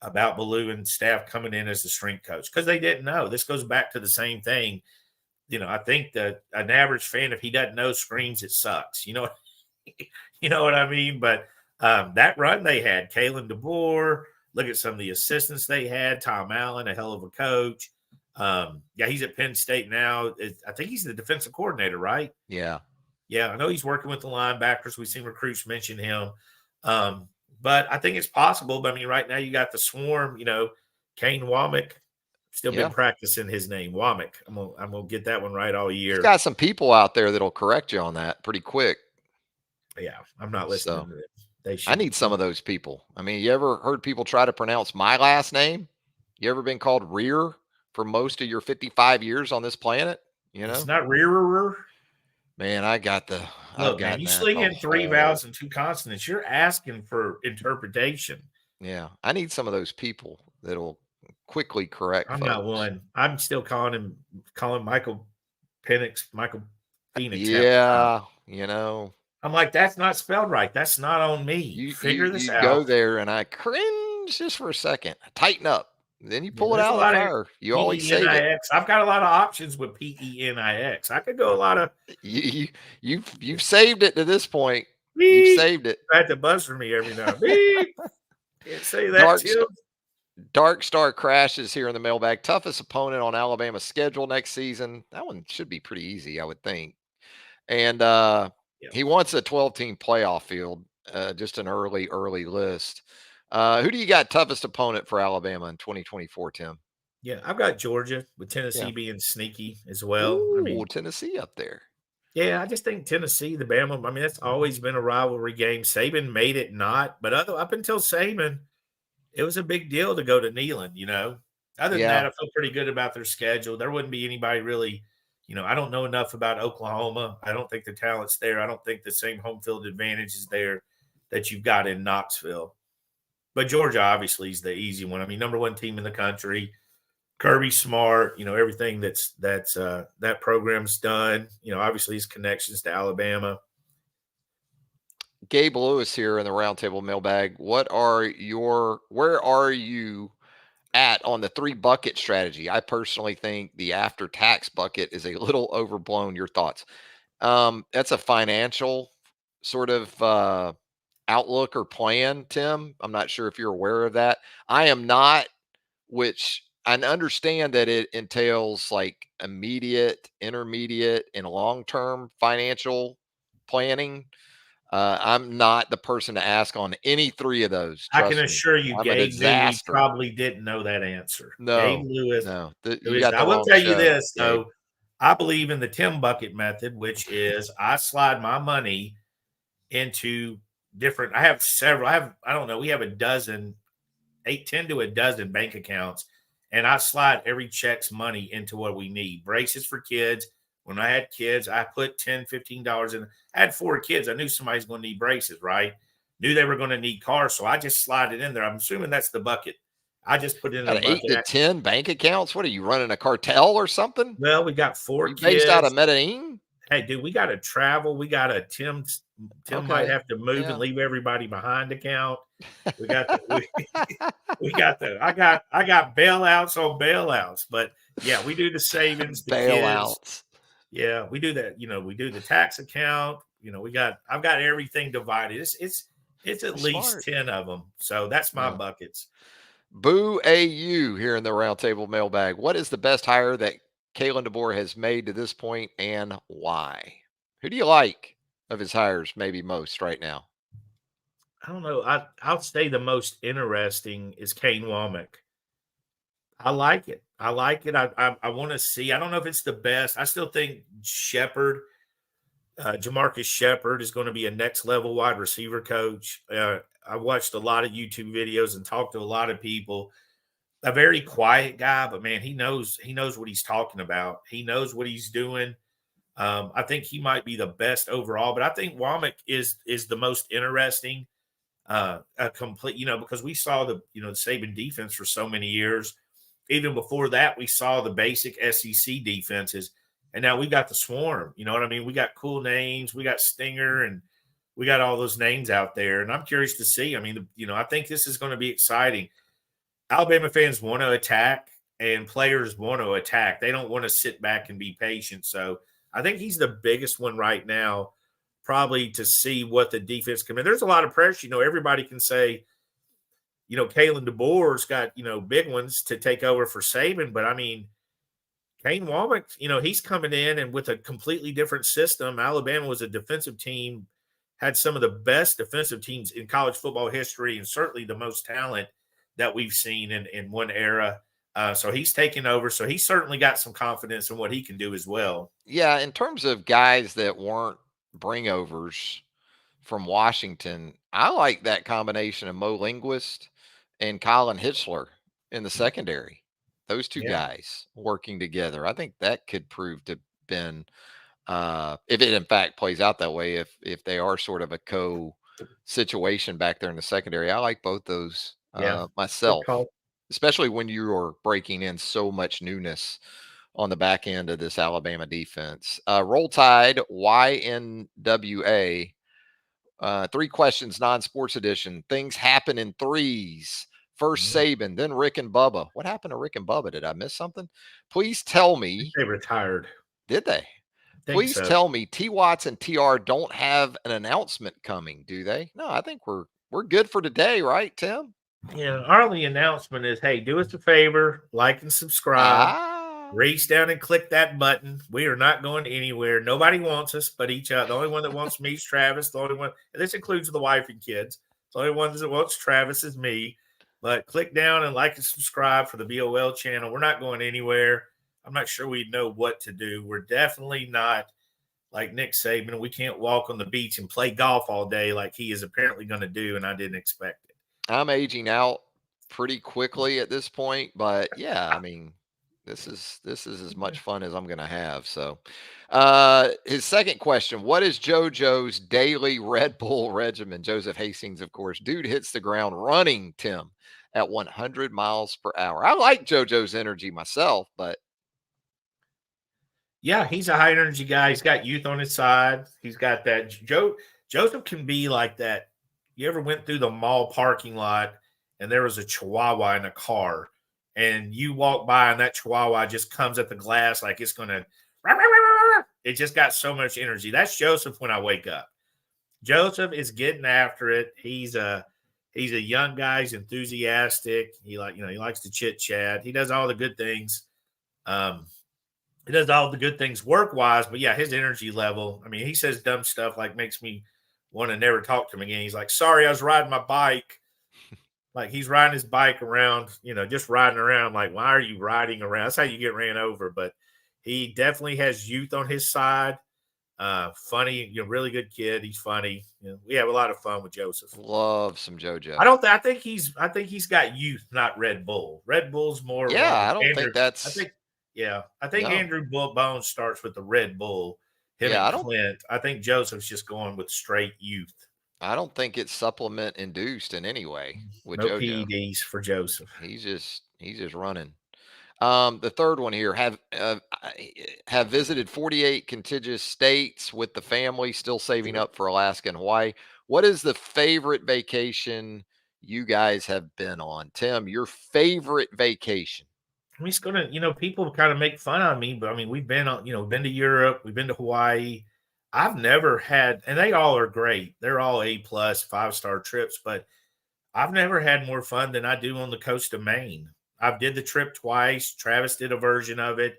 about Baloo and staff coming in as the strength coach because they didn't know. This goes back to the same thing. I think that an average fan, if he doesn't know, screams it sucks. You know what I mean? But that run they had, Kalen DeBoer, look at some of the assistants they had, Tom Allen, a hell of a coach. Yeah, he's at Penn State now. I think he's the defensive coordinator, right? Yeah. Yeah, I know he's working with the linebackers. We've seen recruits mention him. But I think it's possible. But I mean, right now you got the swarm, Kane Womack. Still been practicing his name, Womack. I'm gonna get that one right all year. He's got some people out there that'll correct you on that pretty quick. Yeah, I'm not listening to them. I need some of those people. I mean, you ever heard people try to pronounce my last name? You ever been called Reier for most of your 55 years on this planet? It's not Reier. Man, I've Look, man, you sling in 3 vowels and 2 consonants. You're asking for interpretation. Yeah, I need some of those people that'll quickly correct. I'm not one. I'm still calling Michael Phoenix. Yeah, I'm like, that's not spelled right. That's not on me. You figure this out. Go there, and I cringe just for a second. Tighten up. Then you pull it out of the fire. You always save it. I've got a lot of options with PENIX. I could go a lot of. You've saved it to this point. You've saved it. I had to buzzer me every now and then. Can't say that, Tim. Dark Star crashes here in the mailbag. Toughest opponent on Alabama's schedule next season. That one should be pretty easy, I would think. And he wants a 12-team playoff field, just an early list. Who do you got toughest opponent for Alabama in 2024, Tim? Yeah, I've got Georgia with Tennessee being sneaky as well. Ooh, Tennessee up there. Yeah, I just think Tennessee, the Bama, that's always been a rivalry game. Saban made it not, but up until Saban, it was a big deal to go to Neyland, Other than that, I feel pretty good about their schedule. There wouldn't be anybody really, I don't know enough about Oklahoma. I don't think the talent's there. I don't think the same home field advantage is there that you've got in Knoxville. But Georgia obviously is the easy one. I mean, number 1 team in the country. Kirby Smart, everything that program's done. Obviously his connections to Alabama. Gabe Lewis here in the roundtable mailbag. Where are you at on the 3 bucket strategy? I personally think the after tax bucket is a little overblown. Your thoughts? That's a financial sort of outlook or plan, Tim. I'm not sure if you're aware of that. I am not, which I understand that it entails like immediate, intermediate, and long-term financial planning. I'm not the person to ask on any 3 of those. I can assure you, Gabe Lewis probably didn't know that answer. No, Gabe Lewis. No. I will tell you this, though. I believe in the Tim Bucket method, which is I slide my money into different. I have several. I don't know. We have a dozen 10 to a dozen bank accounts, and I slide every check's money into what we need. Braces for kids. When I had kids, I put $10, $15 in. I had 4 kids. I knew somebody's going to need braces, right? Knew they were going to need cars, so I just slide it in there. I'm assuming that's the bucket. I just put it in Got the 8 to bucket. 10 bank accounts? What are you running, a cartel or something? Well, we got 4 You based out of kids. Medellin? Hey, dude, we got to travel. We got a Tim might Okay. have to move and Yeah. leave everybody behind account. We got the we got the I got bailouts on bailouts, but yeah, we do the savings, the kids. Bailouts. Yeah, we do that. We do the tax account. I've got everything divided. It's at That's least smart. 10 of them. So that's my Yeah. buckets. Boo AU here in the roundtable mailbag. What is the best hire that Kalen DeBoer has made to this point and why? Who do you like of his hires maybe most right now? I don't know. I'll say the most interesting is Kane Womack. I like it. I like it. I want to see. I don't know if it's the best. I still think Shepard, Jamarcus Shepard, is going to be a next level wide receiver coach. I watched a lot of YouTube videos and talked to a lot of people. A very quiet guy, but man, he knows what he's talking about. He knows what he's doing. I think he might be the best overall, but I think Womack is the most interesting. A complete, because we saw the Saban defense for so many years. Even before that, we saw the basic SEC defenses, and now we got the swarm. You know what I mean? We got cool names, we got Stinger, and we got all those names out there. And I'm curious to see. I mean, I think this is going to be exciting. Alabama fans want to attack, and players want to attack. They don't want to sit back and be patient. So I think he's the biggest one right now, probably to see what the defense can. There's a lot of pressure. Everybody can say, Kalen DeBoer's got, big ones to take over for Saban. But I mean, Kane Womack, he's coming in and with a completely different system. Alabama was a defensive team, had some of the best defensive teams in college football history, and certainly the most talent that we've seen in one era. So he's taking over. So he's certainly got some confidence in what he can do as well. Yeah, in terms of guys that weren't bringovers from Washington, I like that combination of Mo Linguist and Colin Hitchler in the secondary. Those two Yeah. guys working together. I think that could prove to been if it in fact plays out that way, if they are sort of a co situation back there in the secondary. I like both those Yeah. Good myself, call. especially when you are breaking in so much newness on the back end of this Alabama defense. Roll Tide YNWA. 3 questions, non-sports edition. Things happen in threes. First Mhm. Saban, then Rick and Bubba. What happened to Rick and Bubba? Did I miss something? Please tell I think me. they retired. Did they? I think Please so. tell me T Watts and TR don't have an announcement coming, do they? No, I think we're good for today, right, Tim? Yeah. Our only announcement is, hey, do us a favor, like and subscribe. Ah, Reach down and click that button. We are not going anywhere. Nobody wants us but each other. The only one that wants me is Travis. The only one, and this includes the wife and kids. The only one that wants Travis is me. But click down and like and subscribe for the BOL channel. We're not going anywhere. I'm not sure we know what to do. We're definitely not like Nick Saban. We can't walk on the beach and play golf all day like he is apparently going to do, and I didn't expect it. I'm aging out pretty quickly at this point, but yeah, I mean, this is as much fun as I'm gonna have. So, his second question: what is JoJo's daily Red Bull regimen? Joseph Hastings, of course. Dude hits the ground running, Tim, at 100 miles per hour. I like JoJo's energy myself, but Yeah, he's a high energy guy. He's got youth on his side. He's got that. Joseph can be like that. You ever went through the mall parking lot and there was a chihuahua in a car, and you walk by and that chihuahua just comes at the glass like it's gonna. It just got so much energy. That's Joseph when I wake up. Joseph is getting after it. He's a young guy. He's enthusiastic. He likes to chit chat. He does all the good things. Um, he does all the good things work wise, but yeah, his energy level. I mean, he says dumb stuff like makes me want to never talk to him again. He's like, sorry, I was riding my bike. Like he's riding his bike around, just riding around. Like, why are you riding around? That's how you get ran over. But he definitely has youth on his side. Funny, really good kid. He's funny. We have a lot of fun with Joseph. Love some I JoJo. don't. I think he's got youth, not Red Bull. Red Bull's more Yeah, one of the I don't Andrew. think I that's think, yeah, I think no. Andrew Bones starts with the Red Bull. Him Yeah, and Clint. I think Joseph's just going with straight youth. I don't think it's supplement induced in any way with No JoJo. PEDs for Joseph. He's just running. The third one here have visited 48 contiguous states with the family, still saving up for Alaska and Hawaii. What is the favorite vacation you guys have been on? Tim, your favorite vacation? He's gonna, people kind of make fun of me, but I mean, we've been on, been to Europe, we've been to Hawaii. I've never had, and they all are great. They're all A+ 5-star trips, but I've never had more fun than I do on the coast of Maine. I've did the trip twice. Travis did a version of it.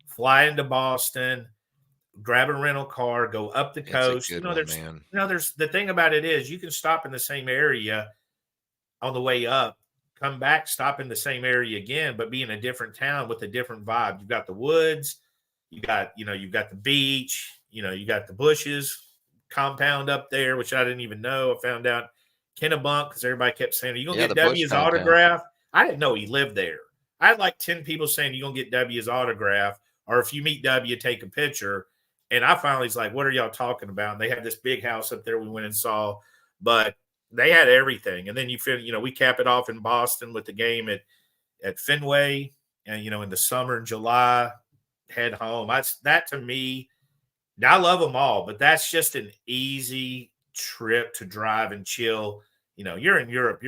Fly into Boston, grab a rental car, go up the It's a coast. good one, man. There's the thing about it is you can stop in the same area on the way up, come back, stop in the same area again, but be in a different town with a different vibe. You've got the woods, you've got the beach, you got the bushes compound up there, which I didn't even know. I found out Kennebunk because everybody kept saying, "Are you gonna Yeah, get the Bush W's compound. autograph?" I didn't know he lived there. I had like 10 people saying, "You gonna get W's autograph?" Or if you meet W, take a picture. And I finally was like, "What are y'all talking about?" And they had this big house up there we went and saw, but they had everything. And then we cap it off in Boston with the game at Fenway, and in the summer in July, head home. That to me, now I love them all, but that's just an easy trip to drive and chill. You're in Europe.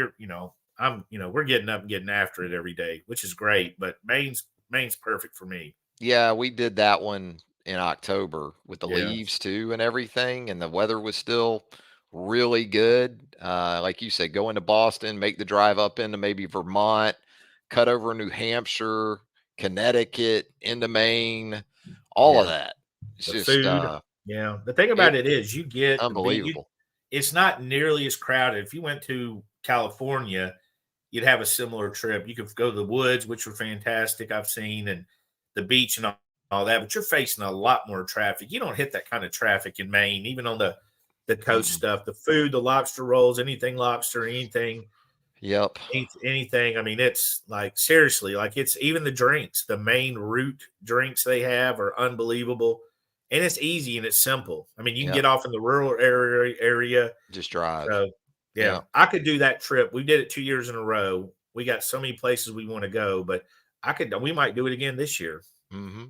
We're getting up and getting after it every day, which is great. But Maine's perfect for me. Yeah, we did that one in October with the Yeah, leaves too and everything, and the weather was still really good. Like you said, go into Boston, make the drive up into maybe Vermont, cut over New Hampshire, Connecticut, into Maine, all of yeah. that. It's The just food. Yeah. The thing about it it is, you get the beat. unbelievable. It's not nearly as crowded. If you went to California, you'd have a similar trip. You could go to the woods, which were fantastic. I've seen, and the beach and all that. But you're facing a lot more traffic. You don't hit that kind of traffic in Maine, even on the coast Mm-mm. stuff. The food, the lobster rolls, anything lobster, Yep. anything. I mean, it's like seriously, like it's even the drinks, the main root drinks they have are unbelievable. And it's easy and it's simple. I mean, you can Yep. get off in the rural area. Just drive. So yeah, Yep. I could do that trip. We did it 2 years in a row. We got so many places we want to go, but we might do it again this year. Mm-hmm.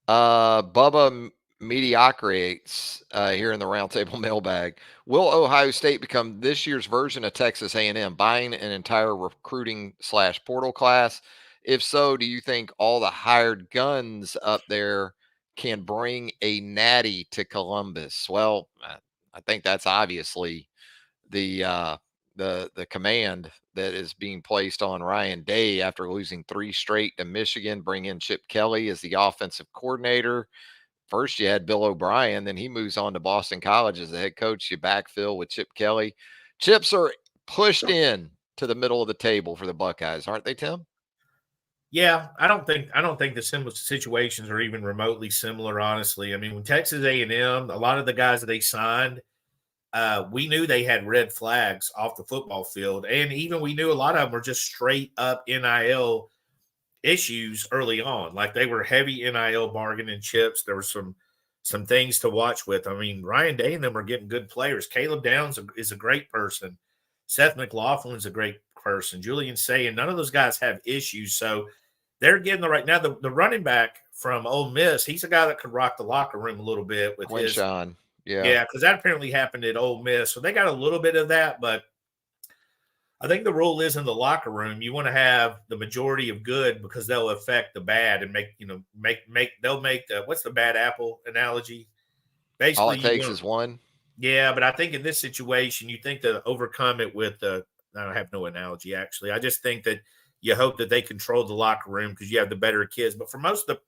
Bubba Mediocrites here in the roundtable mailbag. Will Ohio State become this year's version of Texas A&M, buying an entire recruiting slash portal class? If so, do you think all the hired guns up there can bring a natty to Columbus? Well, I think that's obviously the the command that is being placed on Ryan Day after losing three straight to Michigan. Bring in Chip Kelly as the offensive coordinator. First, you had Bill O'Brien, then he moves on to Boston College as the head coach. You backfill with Chip Kelly. Chips are pushed in to the middle of the table for the Buckeyes, aren't they, Tim? Yeah, I don't think the similar situations are even remotely similar. Honestly, I mean, when Texas A&M, a lot of the guys that they signed, we knew they had red flags off the football field, and even we knew a lot of them were just straight up NIL issues early on. Like they were heavy NIL bargaining chips. There were some things to watch with. I mean, Ryan Day and them are getting good players. Caleb Downs is a great person. Seth McLaughlin's a great person. Julian Say, and none of those guys have issues. So they're getting the right now. The running back from Ole Miss, he's a guy that could rock the locker room a little bit with his Quinshawn. Yeah. yeah, because that apparently happened at Ole Miss. So they got a little bit of that, but I think the rule is in the locker room, you want to have the majority of good because they'll affect the bad and they'll make the what's the bad apple analogy? All Basically, it you takes want is one. yeah, but I think in this situation, you think to overcome it with the I have no analogy actually. I just think that you hope that they control the locker room because you have the better kids. But for most of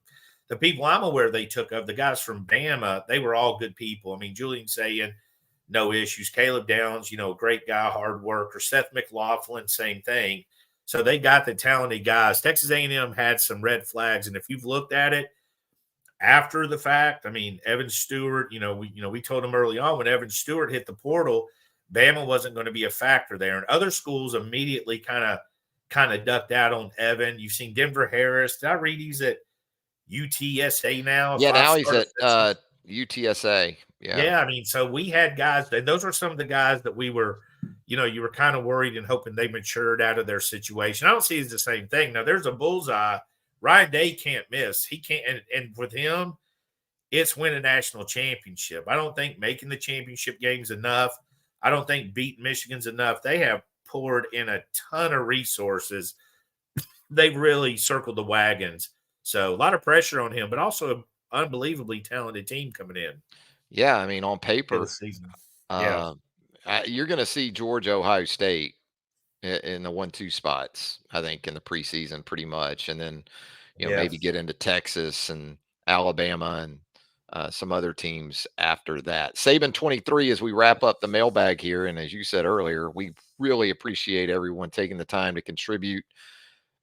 the people I'm aware they took of, the guys from Bama, they were all good people. I mean, Julian saying no issues. Caleb Downs, great guy, hard worker. Seth McLaughlin, same thing. So they got the talented guys. Texas A&M had some red flags, and if you've looked at it, after the fact, I mean, Evan Stewart, we told him early on when Evan Stewart hit the portal, Bama wasn't going to be a factor there, and other schools immediately kind of ducked out on Evan. You've seen Denver Harris. Did I read he's at UTSA now, a Yeah, now he's five-star at defensive? UTSA. Yeah. Yeah, I mean, so we had guys, and those were some of the guys that we were, you were kind of worried and hoping they matured out of their situation. I don't see it as the same thing. Now, there's a bullseye. Ryan Day can't miss. He can't, and with him, it's win a national championship. I don't think making the championship games enough. I don't think beating Michigan's enough. They have poured in a ton of resources. They've really circled the wagons. So a lot of pressure on him, but also an unbelievably talented team coming in Yeah, I mean, on to the paper, season. Yeah. uh, you're going to see Georgia, Ohio State in the 1-2 spots, I think, in the preseason pretty much. And then, Yeah. maybe get into Texas and Alabama and some other teams after that. Saban 23 as we wrap up the mailbag here. And as you said earlier, we really appreciate everyone taking the time to contribute.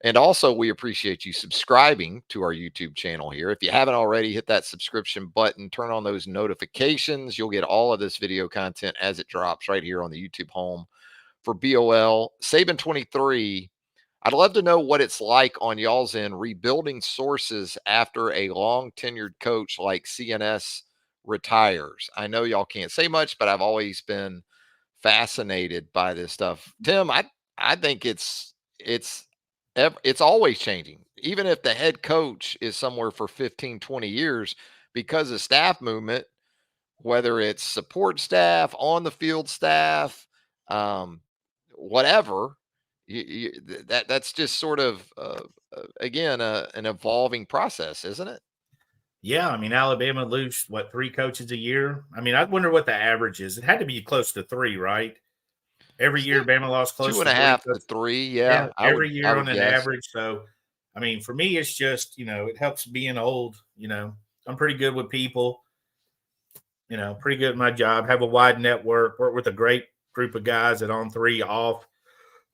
And also, we appreciate you subscribing to our YouTube channel here. If you haven't already, hit that subscription button, turn on those notifications. You'll get all of this video content as it drops right here on the YouTube home for BOL. Saban 23, I'd love to know what it's like on y'all's end rebuilding sources after a long tenured coach like CNS retires. I know y'all can't say much, but I've always been fascinated by this stuff. Tim, I think it's always changing. Even if the head coach is somewhere for 15, 20 years because of staff movement, whether it's support staff, on the field staff, um, whatever, that's just sort of again an evolving process, isn't it? Yeah. I mean, Alabama lose what, three coaches a year? I mean, I wonder what the average is. It had to be close to three, right? Every Yeah, year, Bama lost two close and to a three half to coaches. three. Yeah, Yeah, I would every I year on would an guess. average. So, I mean, for me, it's just, it helps being old. I'm pretty good with people, pretty good at my job, have a wide network, work with a great group of guys at on three off.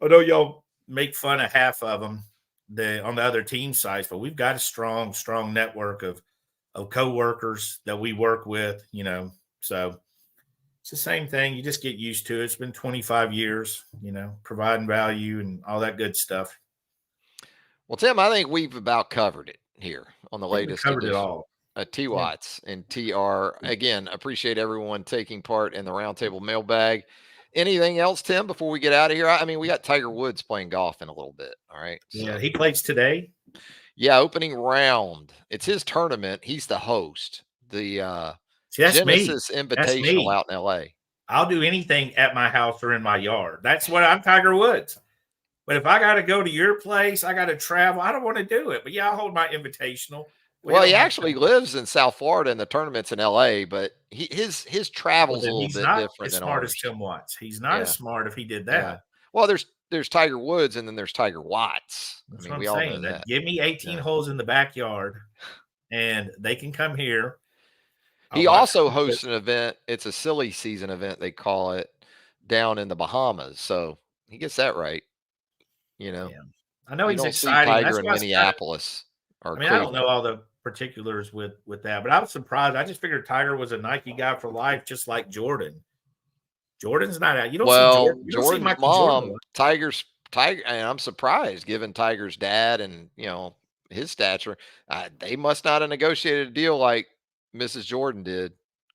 I know y'all make fun of half of them on the other team sides, but we've got a strong network of coworkers that we work with, so it's the same thing. You just get used to it. It's been 25 years, providing value and all that good stuff. Well, Tim, I think we've about covered it here on the I think we latest covered it edition all. of T Yeah. Watts and TR. Again, appreciate everyone taking part in the roundtable mailbag. Anything else, Tim, before we get out of here? I mean, we got Tiger Woods playing golf in a little bit. All right. Yeah. So, He plays today. yeah, opening round. It's his tournament. He's the host. The See, that's me. Genesis That's Invitational me. out in LA. I'll do anything at my house or in my yard. That's what I'm, Tiger Woods. But if I got to go to your place, I got to travel. I don't want to do it. But yeah, I'll hold my invitational. We Well, don't he have actually to. lives in South Florida and the tournament's in LA, but his Well, travel's a then little he's bit not different as than smart as ours. Tim Watts. He's not as Yeah. smart if he did Yeah. that. Well, there's Tiger Woods and then there's Tiger Watts. I That's mean, what I'm we all know saying. that. Give me 18 Yeah. holes in the backyard, and they can come here. I'll He watch also cricket. hosts an event. It's a silly season event, they call it, down in the Bahamas. So he gets that right. You know, Yeah, I know you he's don't see exciting. Tiger That's in why it's kind of. Minneapolis or I mean, I don't know Cleveland. all the particulars with that, but I was surprised. I just figured Tiger was a Nike guy for life, just like Jordan. Jordan's not out. You don't see Well, Jordan. You don't see Jordan's Michael Jordan a mom, lot. Tiger, and I'm surprised given Tiger's dad and his stature. They must not have negotiated a deal like Mrs. Jordan did,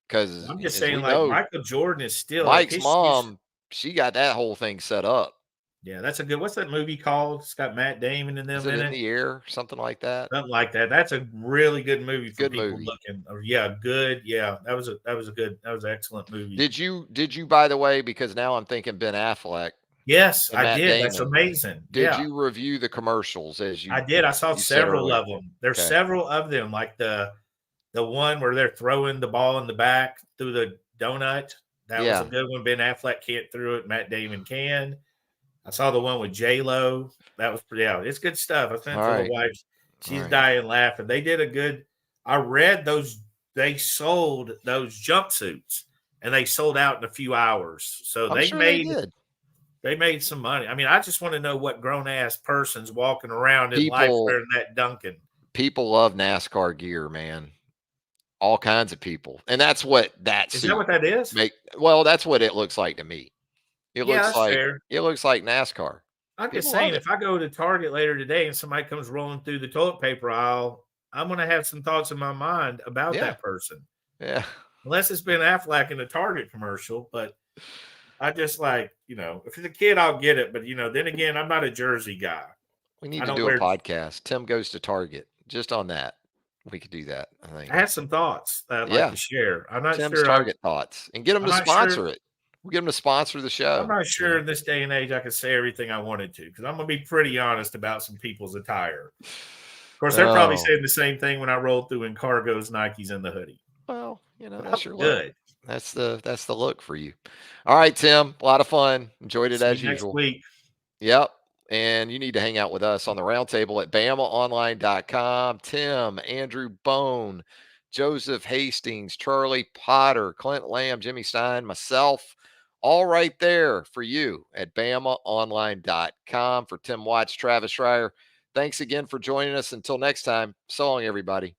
because I'm just as saying, we like know, Michael Jordan is still like Mike's his. mom, she got that whole thing set up. Yeah, that's a good. What's that movie called? It's got Matt Damon and Is them it in in it. the air? Something like that. Something like that. That's a really good movie for Good people movie. looking. Or yeah, good. Yeah, that was an excellent movie. Did you by the way, because now I'm thinking Ben Affleck Yes, and I Matt did. That's Damon, amazing. did Yeah, you review the commercials as I you did. I saw you said several earlier? of them. There's Okay. several of them, like the one where they're throwing the ball in the back through the donut. That was a Yeah. good one. Ben Affleck can't throw it. Matt Damon can. I saw the one with J Lo. That was pretty. Yeah, it's good stuff. I sent All it to the right. wife. All She's right. dying laughing. They did a good. I read those. They sold those jumpsuits, and they sold out in a few hours. So I'm sure they did. they made some money. I mean, I just want to know what grown ass person's walking around in life People wearing that Duncan. people love NASCAR gear, man. all kinds of people. And that's what that Is that suit what that is? well, that's what it looks like to me. It Yeah, looks that's like fair. NASCAR. I'm just People saying, love it. if I go to Target later today and somebody comes rolling through the toilet paper aisle, I'm going to have some thoughts in my mind about Yeah. that person. Yeah. Unless it's been Affleck in a Target commercial, but I just like, if it's a kid, I'll get it. But then again, I'm not a jersey guy. We need I to don't do a wear. podcast. Tim goes to Target. Just on that. We could do that, I I think. have some thoughts that I'd like Yeah. to share. I'm not Tim's sure. Target thoughts. And get them I'm to not sure. sponsor it. We'll get them to sponsor the I'm show. not sure in this day and age I could say everything I wanted to because I'm gonna be pretty honest about some people's attire. Of course, they're probably Oh. saying the same thing when I roll through in cargos, Nikes, and the hoodie. Well, But I that's look your look. good. That's the look for you. All right, Tim. A lot of fun. Enjoyed it See you as next usual. week. Yep. And you need to hang out with us on the roundtable at BamaOnLine.com. Tim, Andrew Bone, Joseph Hastings, Charlie Potter, Clint Lamb, Jimmy Stein, myself, all right there for you at BamaOnline.com. For Tim Watts, Travis Reier, thanks again for joining us. Until next time, so long, everybody.